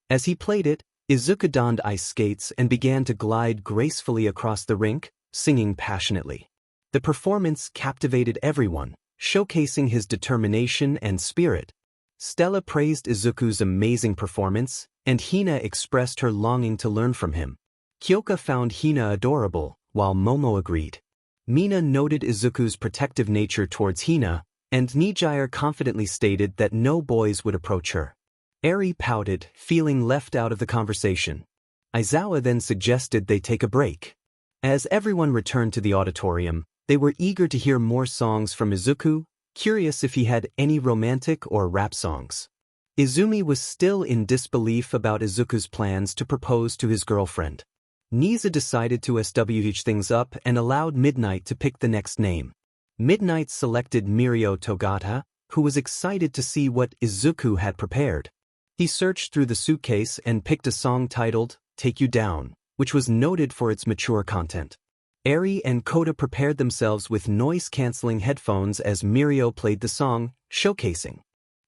As he played it, Izuku donned ice skates and began to glide gracefully across the rink, singing passionately. The performance captivated everyone, showcasing his determination and spirit. Stella praised Izuku's amazing performance, and Hina expressed her longing to learn from him. Kyoka found Hina adorable, while Momo agreed. Mina noted Izuku's protective nature towards Hina, and Nijire confidently stated that no boys would approach her. Eri pouted, feeling left out of the conversation. Aizawa then suggested they take a break. As everyone returned to the auditorium, they were eager to hear more songs from Izuku, curious if he had any romantic or rap songs. Izumi was still in disbelief about Izuku's plans to propose to his girlfriend. Niza decided to 𝐒𝐮𝐲𝐸 things up and allowed Midnight to pick the next name. Midnight selected Mirio Togata, who was excited to see what Izuku had prepared. He searched through the suitcase and picked a song titled Take You Down, which was noted for its mature content. Eri and Kota prepared themselves with noise-canceling headphones as Mirio played the song, showcasing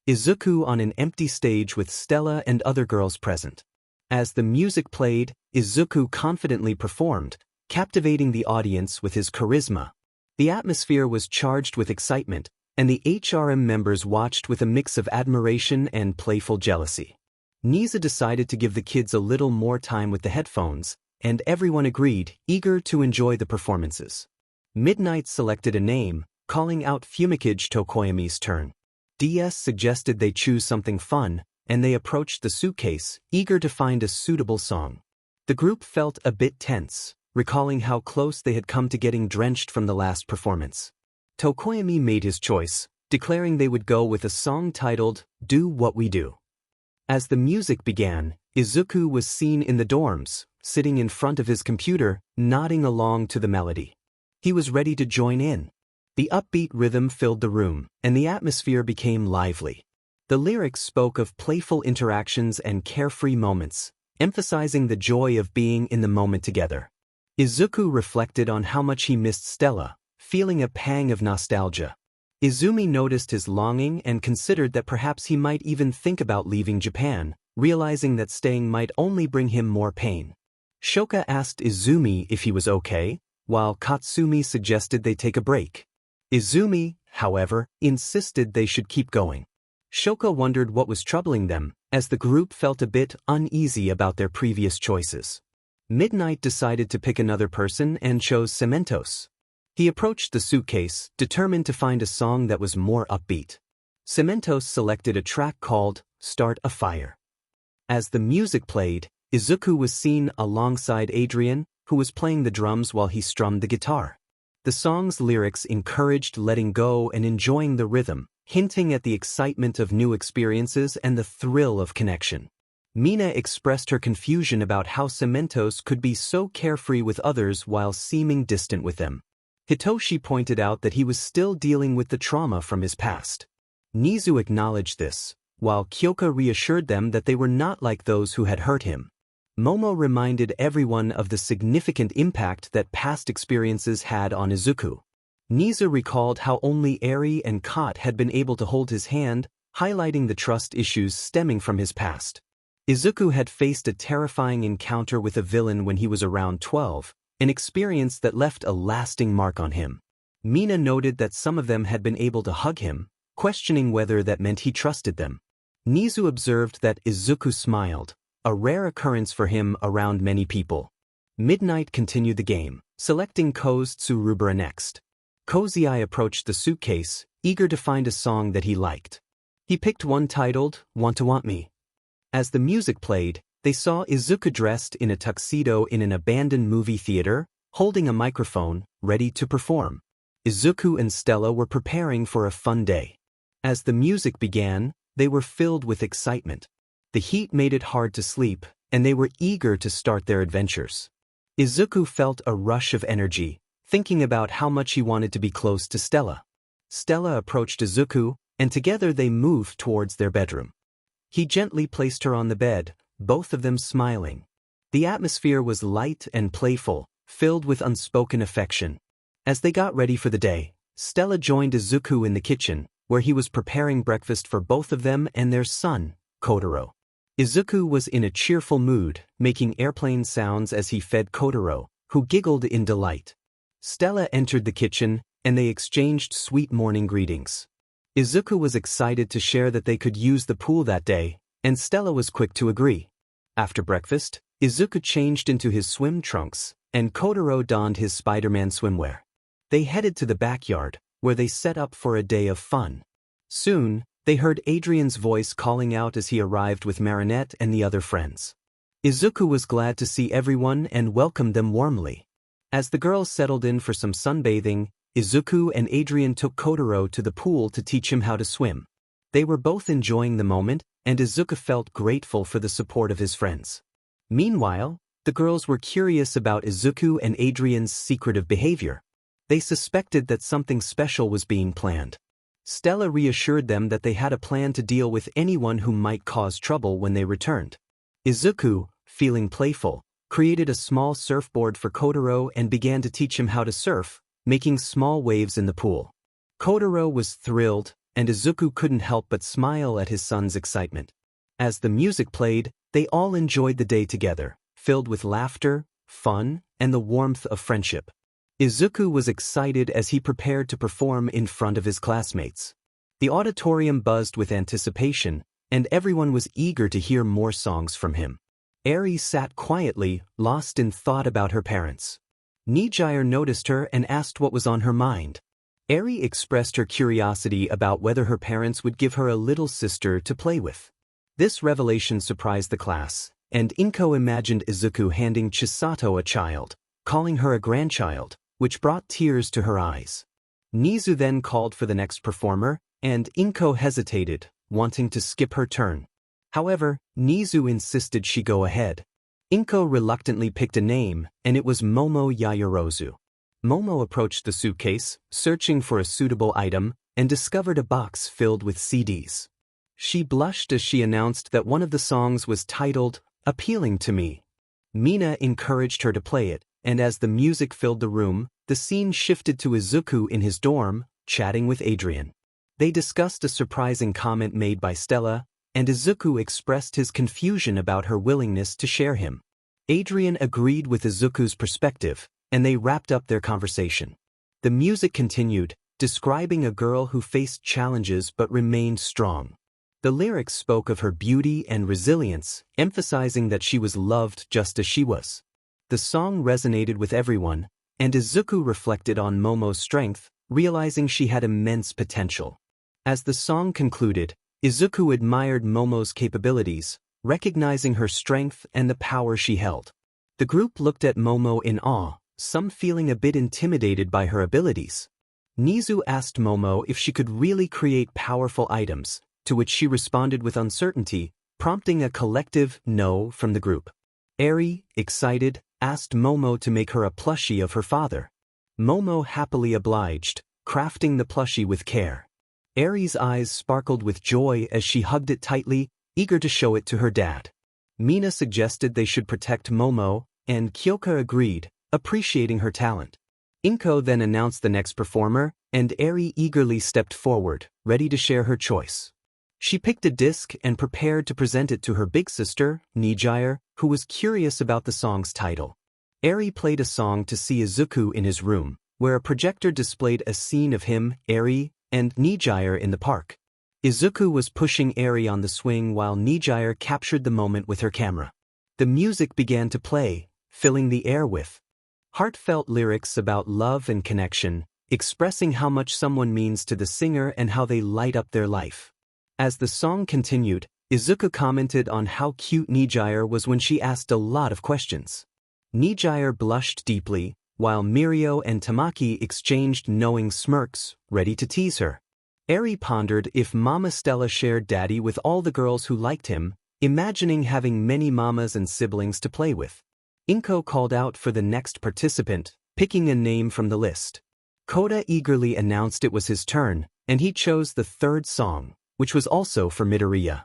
Izuku on an empty stage with Stella and other girls present. As the music played, Izuku confidently performed, captivating the audience with his charisma. The atmosphere was charged with excitement, and the ℟RM members watched with a mix of admiration and playful jealousy. Niza decided to give the kids a little more time with the headphones, and everyone agreed, eager to enjoy the performances. Midnight selected a name, calling out 𝐒𝐮𝐲𝐸's turn. DS suggested they choose something fun, and they approached the suitcase, eager to find a suitable song. The group felt a bit tense, recalling how close they had come to getting drenched from the last performance. 𝐾𝐭𝐚 made his choice, declaring they would go with a song titled Do What We Do. As the music began, Izuku was seen in the dorms, sitting in front of his computer, nodding along to the melody. He was ready to join in. The upbeat rhythm filled the room, and the atmosphere became lively. The lyrics spoke of playful interactions and carefree moments, emphasizing the joy of being in the moment together. Izuku reflected on how much he missed Stella, feeling a pang of nostalgia. Izumi noticed his longing and considered that perhaps he might even think about leaving Japan, realizing that staying might only bring him more pain. Shoka asked Izumi if he was okay, while Katsumi suggested they take a break. Izumi, however, insisted they should keep going. Shoka wondered what was troubling them, as the group felt a bit uneasy about their previous choices. Midnight decided to pick another person and chose 𝐒𝐮𝐻𝐬. He approached the suitcase, determined to find a song that was more upbeat. 𝐒𝐮𝐻𝐬 selected a track called Start a Fire. As the music played, Izuku was seen alongside Adrian, who was playing the drums while he strummed the guitar. The song's lyrics encouraged letting go and enjoying the rhythm, hinting at the excitement of new experiences and the thrill of connection. Mina expressed her confusion about how 𝐒𝐮𝐻𝐬 could be so carefree with others while seeming distant with them. Hitoshi pointed out that he was still dealing with the trauma from his past. Nizu acknowledged this, while Kyoka reassured them that they were not like those who had hurt him. Momo reminded everyone of the significant impact that past experiences had on Izuku. Nizu recalled how only Eri and Kot had been able to hold his hand, highlighting the trust issues stemming from his past. Izuku had faced a terrifying encounter with a villain when he was around 12, an experience that left a lasting mark on him. Mina noted that some of them had been able to hug him, questioning whether that meant he trusted them. Nizu observed that Izuku smiled, a rare occurrence for him around many people. Midnight continued the game, selecting 𝐒𝐮𝐬𝐲𝐫𝐭 next. 𝐒𝐮𝐬𝐲 approached the suitcase, eager to find a song that he liked. He picked one titled, Want to Want Me. As the music played, they saw Izuku dressed in a tuxedo in an abandoned movie theater, holding a microphone, ready to perform. Izuku and Stella were preparing for a fun day. As the music began, they were filled with excitement. The heat made it hard to sleep, and they were eager to start their adventures. Izuku felt a rush of energy, thinking about how much he wanted to be close to Stella. Stella approached Izuku, and together they moved towards their bedroom. He gently placed her on the bed, both of them smiling. The atmosphere was light and playful, filled with unspoken affection. As they got ready for the day, Stella joined Izuku in the kitchen, where he was preparing breakfast for both of them and their son, Kotaro. Izuku was in a cheerful mood, making airplane sounds as he fed Kotaro, who giggled in delight. Stella entered the kitchen, and they exchanged sweet morning greetings. Izuku was excited to share that they could use the pool that day, and Stella was quick to agree. After breakfast, Izuku changed into his swim trunks, and Kotaro donned his Spider-Man swimwear. They headed to the backyard, where they set up for a day of fun. Soon, they heard Adrian's voice calling out as he arrived with Marinette and the other friends. Izuku was glad to see everyone and welcomed them warmly. As the girls settled in for some sunbathing, Izuku and Adrian took Kotaro to the pool to teach him how to swim. They were both enjoying the moment, and Izuku felt grateful for the support of his friends. Meanwhile, the girls were curious about Izuku and Adrian's secretive behavior. They suspected that something special was being planned. Stella reassured them that they had a plan to deal with anyone who might cause trouble when they returned. Izuku, feeling playful, created a small surfboard for Kotaro and began to teach him how to surf, making small waves in the pool. Kotaro was thrilled, and Izuku couldn't help but smile at his son's excitement. As the music played, they all enjoyed the day together, filled with laughter, fun, and the warmth of friendship. Izuku was excited as he prepared to perform in front of his classmates. The auditorium buzzed with anticipation, and everyone was eager to hear more songs from him. 𝐼𝐬𝐲 sat quietly, lost in thought about her parents. 𝐒𝐮𝐩𝐬 noticed her and asked what was on her mind. 𝐼𝐬𝐬 expressed her curiosity about whether her parents would give her a little sister to play with. This revelation surprised the class, and 𝐒𝐮𝐻𝐬 imagined Izuku handing Chisato a child, calling her a grandchild, which brought tears to her eyes. Nizu then called for the next performer, and 𝐒𝐮𝐻𝐬 hesitated, wanting to skip her turn. However, Nizu insisted she go ahead. 𝐒𝐮𝐻𝐬 reluctantly picked a name, and it was Momo Yaoyorozu. Momo approached the suitcase, searching for a suitable item, and discovered a box filled with CDs. She blushed as she announced that one of the songs was titled, Appealing to Me. Mina encouraged her to play it, and as the music filled the room, the scene shifted to Izuku in his dorm, chatting with Adrian. They discussed a surprising comment made by Stella, and Izuku expressed his confusion about her willingness to share him. Adrian agreed with Izuku's perspective, and they wrapped up their conversation. The music continued, describing a girl who faced challenges but remained strong. The lyrics spoke of her beauty and resilience, emphasizing that she was loved just as she was. The song resonated with everyone, and Izuku reflected on Momo's strength, realizing she had immense potential. As the song concluded, Izuku admired Momo's capabilities, recognizing her strength and the power she held. The group looked at Momo in awe, some feeling a bit intimidated by her abilities. Nizu asked Momo if she could really create powerful items, to which she responded with uncertainty, prompting a collective no from the group. 𝐼𝐬𝐬, excited, asked Momo to make her a plushie of her father. Momo happily obliged, crafting the plushie with care. 𝐼𝐬𝐬's eyes sparkled with joy as she hugged it tightly, eager to show it to her dad. Mina suggested they should protect Momo, and 𝐾𝐞𝐭 agreed, appreciating her talent. 𝐼𝐮𝐻𝐬 then announced the next performer, and 𝐼𝐬𝐬 eagerly stepped forward, ready to share her choice. She picked a disc and prepared to present it to her big sister, 𝐒𝐮𝐻𝐬, who was curious about the song's title. 𝐼𝐬𝐬 played a song to see Izuku in his room, where a projector displayed a scene of him, 𝐼𝐬𝐬, and 𝐒𝐮𝐻𝐬 in the park. Izuku was pushing 𝐼𝐬𝐬 on the swing while 𝐒𝐮𝐻𝐬 captured the moment with her camera. The music began to play, filling the air with heartfelt lyrics about love and connection, expressing how much someone means to the singer and how they light up their life. As the song continued, Izuku commented on how cute 𝐒𝐮𝐲𝐬 was when she asked a lot of questions. 𝐒𝐮𝐲𝐬 blushed deeply, while Mirio and Tamaki exchanged knowing smirks, ready to tease her. Eri pondered if Mama Stella shared Daddy with all the girls who liked him, imagining having many mamas and siblings to play with. 𝐒𝐮𝐬 called out for the next participant, picking a name from the list. Kota eagerly announced it was his turn, and he chose the third song, which was also for Midoriya.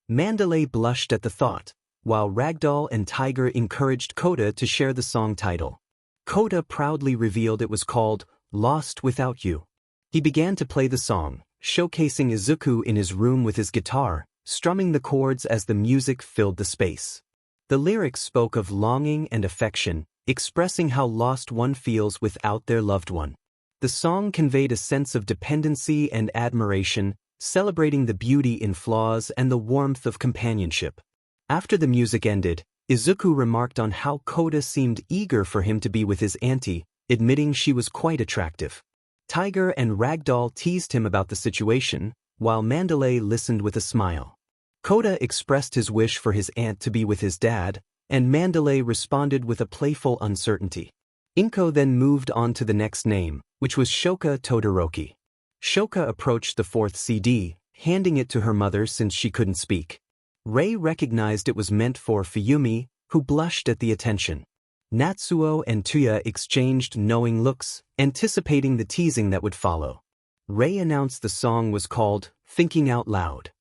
Mandalay blushed at the thought, while Ragdoll and Tiger encouraged Kota to share the song title. Kota proudly revealed it was called Lost Without You. He began to play the song, showcasing Izuku in his room with his guitar, strumming the chords as the music filled the space. The lyrics spoke of longing and affection, expressing how lost one feels without their loved one. The song conveyed a sense of dependency and admiration, celebrating the beauty in flaws and the warmth of companionship. After the music ended, Izuku remarked on how Kota seemed eager for him to be with his auntie, admitting she was quite attractive. Tiger and Ragdoll teased him about the situation, while Mandalay listened with a smile. Kota expressed his wish for his aunt to be with his dad, and Mandalay responded with a playful uncertainty. 𝐮𝐬 then moved on to the next name, which was Shoka Todoroki. Shoka approached the fourth CD, handing it to her mother since she couldn't speak. Rei recognized it was meant for Fuyumi, who blushed at the attention. Natsuo and Tuya exchanged knowing looks, anticipating the teasing that would follow. Rei announced the song was called Thinking Out Loud.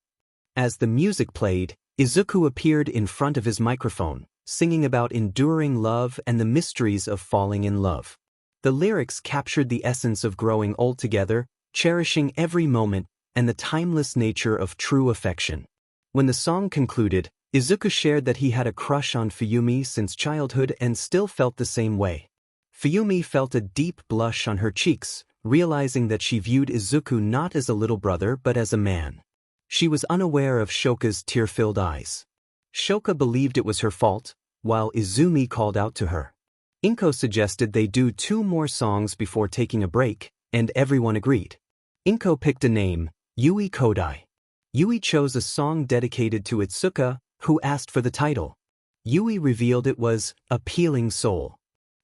As the music played, Izuku appeared in front of his microphone, singing about enduring love and the mysteries of falling in love. The lyrics captured the essence of growing old together, cherishing every moment, and the timeless nature of true affection. When the song concluded, Izuku shared that he had a crush on Fuyumi since childhood and still felt the same way. Fuyumi felt a deep blush on her cheeks, realizing that she viewed Izuku not as a little brother but as a man. She was unaware of Shoka's tear-filled eyes. Shoka believed it was her fault, while Izumi called out to her. 𝐮𝐬 suggested they do 2 more songs before taking a break, and everyone agreed. 𝐮𝐬 picked a name, Yui Kodai. Yui chose a song dedicated to Itsuka, who asked for the title. Yui revealed it was Appealing Soul.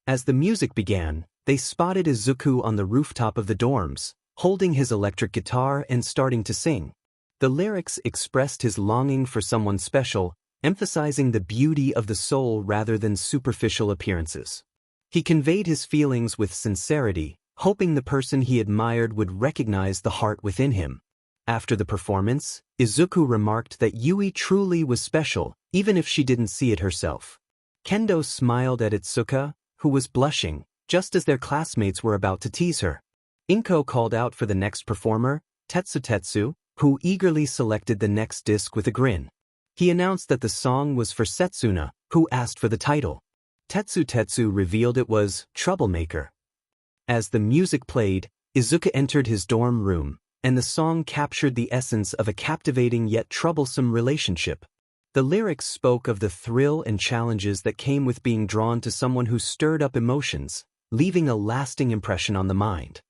As the music began, they spotted Izuku on the rooftop of the dorms, holding his electric guitar and starting to sing. The lyrics expressed his longing for someone special, emphasizing the beauty of the soul rather than superficial appearances. He conveyed his feelings with sincerity, hoping the person he admired would recognize the heart within him. After the performance, Izuku remarked that Yui truly was special, even if she didn't see it herself. Kendo smiled at Itsuka, who was blushing, just as their classmates were about to tease her. 𝐮𝐬 called out for the next performer, Tetsu, who eagerly selected the next disc with a grin. He announced that the song was for Setsuna, who asked for the title. Tetsu revealed it was 𝐒𝐿𝐴. As the music played, Izuku entered his dorm room, and the song captured the essence of a captivating yet troublesome relationship. The lyrics spoke of the thrill and challenges that came with being drawn to someone who stirred up emotions, leaving a lasting impression on the mind.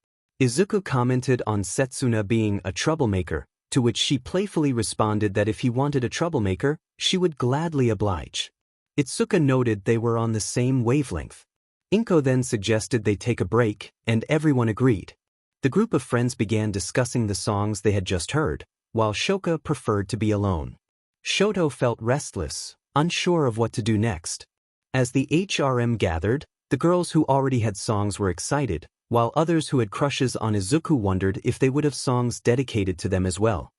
Izuku commented on Setsuna being a troublemaker, to which she playfully responded that if he wanted a troublemaker, she would gladly oblige. Itsuka noted they were on the same wavelength. 𝐮𝐬 then suggested they take a break, and everyone agreed. The group of friends began discussing the songs they had just heard, while Shoka preferred to be alone. Shoto felt restless, unsure of what to do next. As the HRM gathered, the girls who already had songs were excited, while others who had crushes on Izuku wondered if they would have songs dedicated to them as well.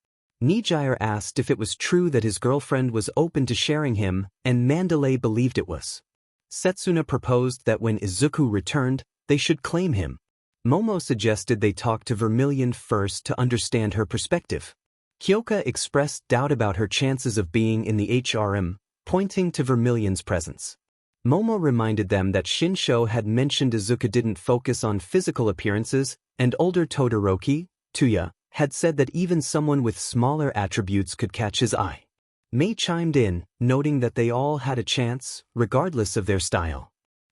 𝐒𝐮𝐲𝐬 asked if it was true that his girlfriend was open to sharing him, and Mandalay believed it was. Setsuna proposed that when Izuku returned, they should claim him. Momo suggested they talk to Vermilion first to understand her perspective. Kyoka expressed doubt about her chances of being in the HRM, pointing to Vermilion's presence. Momo reminded them that Shinsho had mentioned Izuku didn't focus on physical appearances, and older Todoroki, Tuya, had said that even someone with smaller attributes could catch his eye. Mei chimed in, noting that they all had a chance, regardless of their style.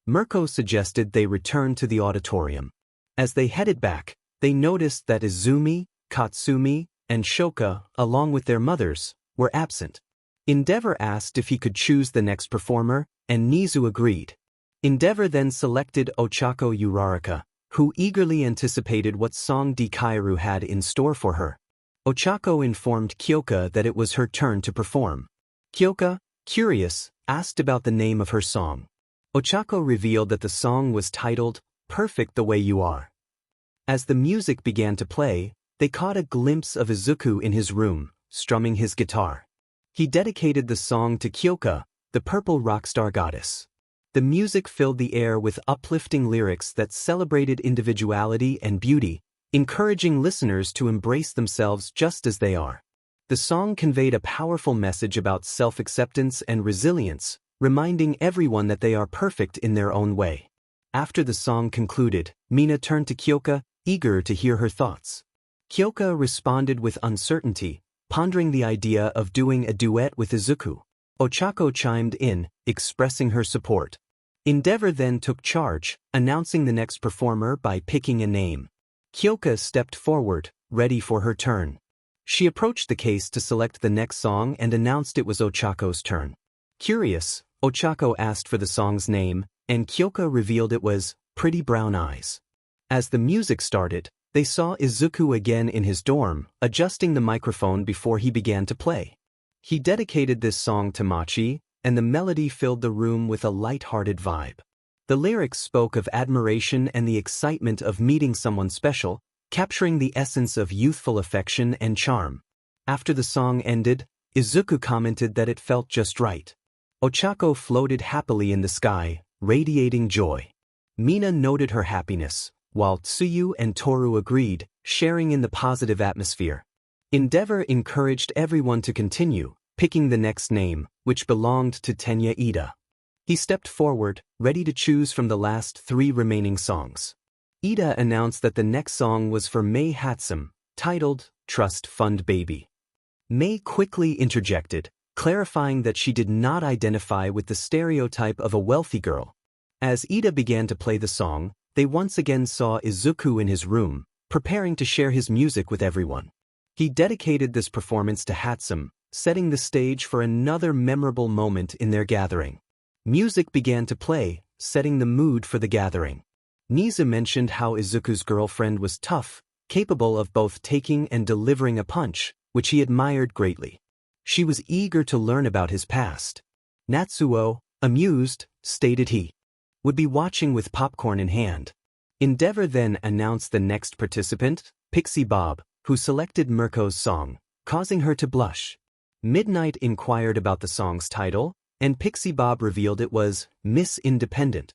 𝐒𝐮𝐬𝐃𝐞𝐭 suggested they return to the auditorium. As they headed back, they noticed that Izumi, Katsumi, and Shoka, along with their mothers, were absent. 𝐒𝐮𝐬𝐃 asked if he could choose the next performer, and Nizu agreed. 𝐒𝐮𝐬𝐃 then selected Ochako Uraraka, who eagerly anticipated what song 𝐷 had in store for her. Ochako informed Kyoka that it was her turn to perform. Kyoka, curious, asked about the name of her song. Ochako revealed that the song was titled, Perfect the Way You Are. As the music began to play, they caught a glimpse of Izuku in his room, strumming his guitar. He dedicated the song to Kyoka, the purple rockstar goddess. The music filled the air with uplifting lyrics that celebrated individuality and beauty, encouraging listeners to embrace themselves just as they are. The song conveyed a powerful message about self-acceptance and resilience, reminding everyone that they are perfect in their own way. After the song concluded, Mina turned to Kyoka, eager to hear her thoughts. Kyoka responded with uncertainty, pondering the idea of doing a duet with Izuku. Ochako chimed in, expressing her support. 𝐒𝐮𝐬𝐃 then took charge, announcing the next performer by picking a name. Kyoka stepped forward, ready for her turn. She approached the case to select the next song and announced it was Ochako's turn. Curious, Ochako asked for the song's name, and Kyoka revealed it was Pretty Brown Eyes. As the music started, they saw Izuku again in his dorm, adjusting the microphone before he began to play. He dedicated this song to Machi, and the melody filled the room with a light-hearted vibe. The lyrics spoke of admiration and the excitement of meeting someone special, capturing the essence of youthful affection and charm. After the song ended, Izuku commented that it felt just right. Ochako floated happily in the sky, radiating joy. Mina noted her happiness, while Tsuyu and Toru agreed, sharing in the positive atmosphere. 𝐒𝐮𝐬𝐃 encouraged everyone to continue, picking the next name, which belonged to Tenya Ida. He stepped forward, ready to choose from the last 3 remaining songs. Ida announced that the next song was for Mei Hatsum, titled, Trust Fund Baby. Mei quickly interjected, clarifying that she did not identify with the stereotype of a wealthy girl. As Ida began to play the song, they once again saw Izuku in his room, preparing to share his music with everyone. He dedicated this performance to Hatsum, setting the stage for another memorable moment in their gathering. Music began to play, setting the mood for the gathering. Nizu mentioned how Izuku's girlfriend was tough, capable of both taking and delivering a punch, which he admired greatly. She was eager to learn about his past. Natsuo, amused, stated he would be watching with popcorn in hand. 𝐒𝐮𝐬𝐃 then announced the next participant, Pixie Bob, who selected 𝐼𝐼𝐼𝐼's song, causing her to blush. Midnight inquired about the song's title, and Pixie Bob revealed it was Miss Independent.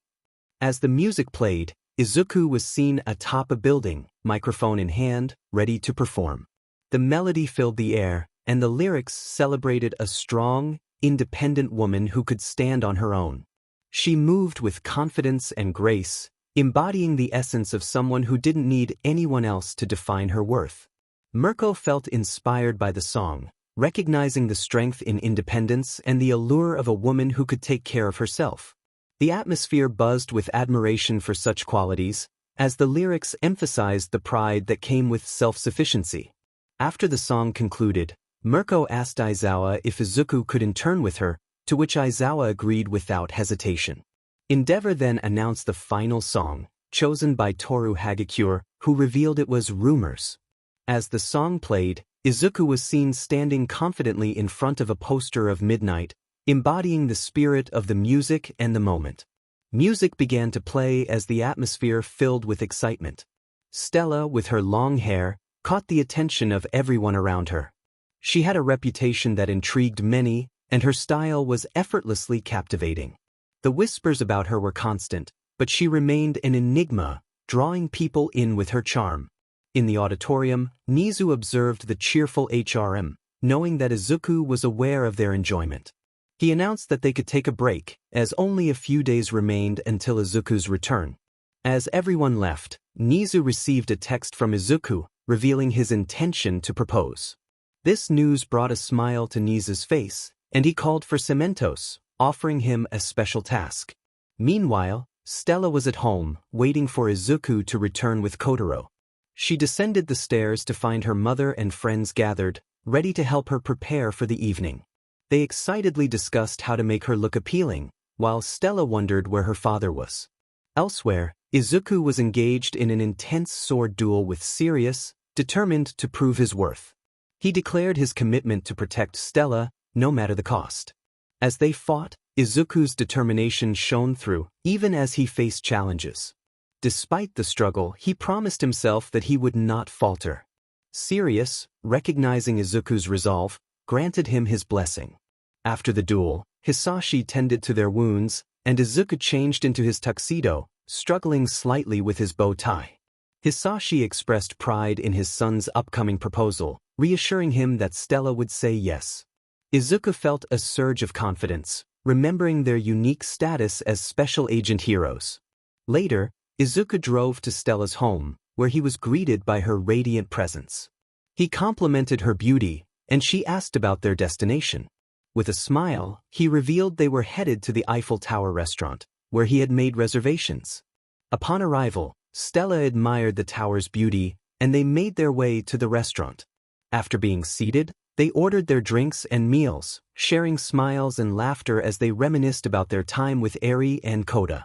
As the music played, Izuku was seen atop a building, microphone in hand, ready to perform. The melody filled the air, and the lyrics celebrated a strong, independent woman who could stand on her own. She moved with confidence and grace, embodying the essence of someone who didn't need anyone else to define her worth. 𝐼𝐼𝐼 felt inspired by the song, recognizing the strength in independence and the allure of a woman who could take care of herself. The atmosphere buzzed with admiration for such qualities, as the lyrics emphasized the pride that came with self-sufficiency. After the song concluded, 𝐼𝐼𝐼 asked Aizawa if Izuku could intern with her, to which Aizawa agreed without hesitation. 𝐒𝐮𝐬𝐃 then announced the final song, chosen by Toru Hagakure, who revealed it was Rumors. As the song played, Izuku was seen standing confidently in front of a poster of Midnight, embodying the spirit of the music and the moment. Music began to play as the atmosphere filled with excitement. Stella, with her long hair, caught the attention of everyone around her. She had a reputation that intrigued many, and her style was effortlessly captivating. The whispers about her were constant, but she remained an enigma, drawing people in with her charm. In the auditorium, Nizu observed the cheerful ℟𝐼𝐼, knowing that Izuku was aware of their enjoyment. He announced that they could take a break, as only a few days remained until Izuku's return. As everyone left, Nizu received a text from Izuku, revealing his intention to propose. This news brought a smile to Nizu's face, and he called for Cementos, offering him a special task. Meanwhile, Stella was at home, waiting for Izuku to return with Kotaro. She descended the stairs to find her mother and friends gathered, ready to help her prepare for the evening. They excitedly discussed how to make her look appealing, while Stella wondered where her father was. Elsewhere, Izuku was engaged in an intense sword duel with Sirius, determined to prove his worth. He declared his commitment to protect Stella, no matter the cost. As they fought, Izuku's determination shone through, even as he faced challenges. Despite the struggle, he promised himself that he would not falter. Sirius, recognizing Izuku's resolve, granted him his blessing. After the duel, Hisashi tended to their wounds, and Izuku changed into his tuxedo, struggling slightly with his bow tie. Hisashi expressed pride in his son's upcoming proposal, reassuring him that Stella would say yes. Izuku felt a surge of confidence, remembering their unique status as special agent heroes. Later, Izuku drove to Stella's home, where he was greeted by her radiant presence. He complimented her beauty, and she asked about their destination. With a smile, he revealed they were headed to the Eiffel Tower restaurant, where he had made reservations. Upon arrival, Stella admired the tower's beauty, and they made their way to the restaurant. After being seated, they ordered their drinks and meals, sharing smiles and laughter as they reminisced about their time with 𝐒𝐮𝐬𝐷.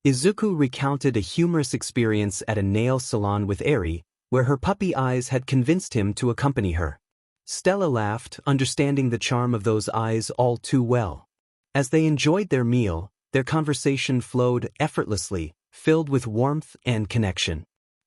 Izuku recounted a humorous experience at a nail salon with 𝐒𝐮, where her puppy eyes had convinced him to accompany her. Stella laughed, understanding the charm of those eyes all too well. As they enjoyed their meal, their conversation flowed effortlessly, filled with warmth and connection.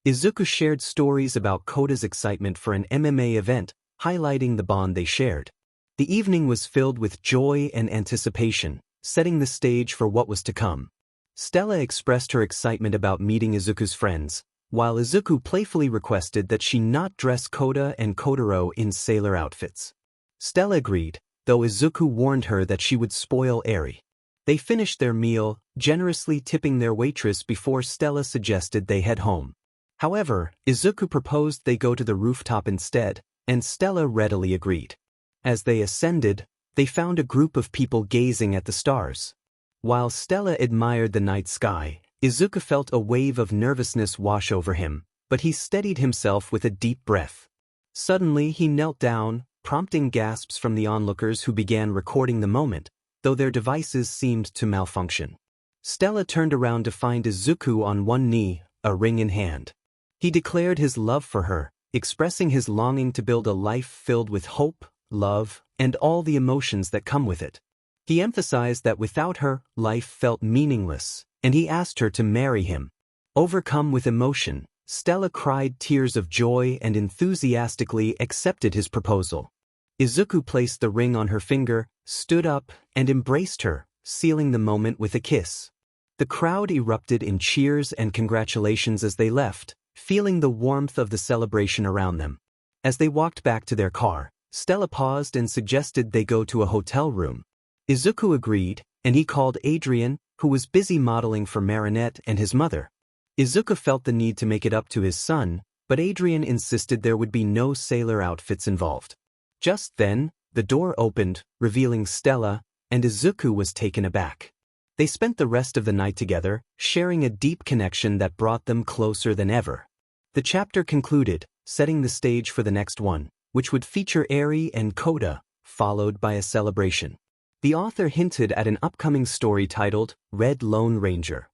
Izuku shared stories about Kota's excitement for an MMA event, highlighting the bond they shared. The evening was filled with joy and anticipation, setting the stage for what was to come. Stella expressed her excitement about meeting Izuku's friends, while Izuku playfully requested that she not dress Kota and Kotaro in sailor outfits. Stella agreed, though Izuku warned her that she would spoil 𝐒𝐮. They finished their meal, generously tipping their waitress before Stella suggested they head home. However, Izuku proposed they go to the rooftop instead, and Stella readily agreed. As they ascended, they found a group of people gazing at the stars. While Stella admired the night sky, Izuku felt a wave of nervousness wash over him, but he steadied himself with a deep breath. Suddenly he knelt down, prompting gasps from the onlookers who began recording the moment, though their devices seemed to malfunction. Stella turned around to find Izuku on one knee, a ring in hand. He declared his love for her, expressing his longing to build a life filled with hope, love, and all the emotions that come with it. He emphasized that without her, life felt meaningless, and he asked her to marry him. Overcome with emotion, Stella cried tears of joy and enthusiastically accepted his proposal. Izuku placed the ring on her finger, stood up, and embraced her, sealing the moment with a kiss. The crowd erupted in cheers and congratulations as they left, feeling the warmth of the celebration around them. As they walked back to their car, Stella paused and suggested they go to a hotel room. Izuku agreed, and he called Adrian, who was busy modeling for Marinette and his mother. Izuku felt the need to make it up to his son, but Adrian insisted there would be no sailor outfits involved. Just then, the door opened, revealing Stella, and Izuku was taken aback. They spent the rest of the night together, sharing a deep connection that brought them closer than ever. The chapter concluded, setting the stage for the next one, which would feature 𝐒𝐮 and Kota, followed by a celebration. The author hinted at an upcoming story titled Red Lone Ranger.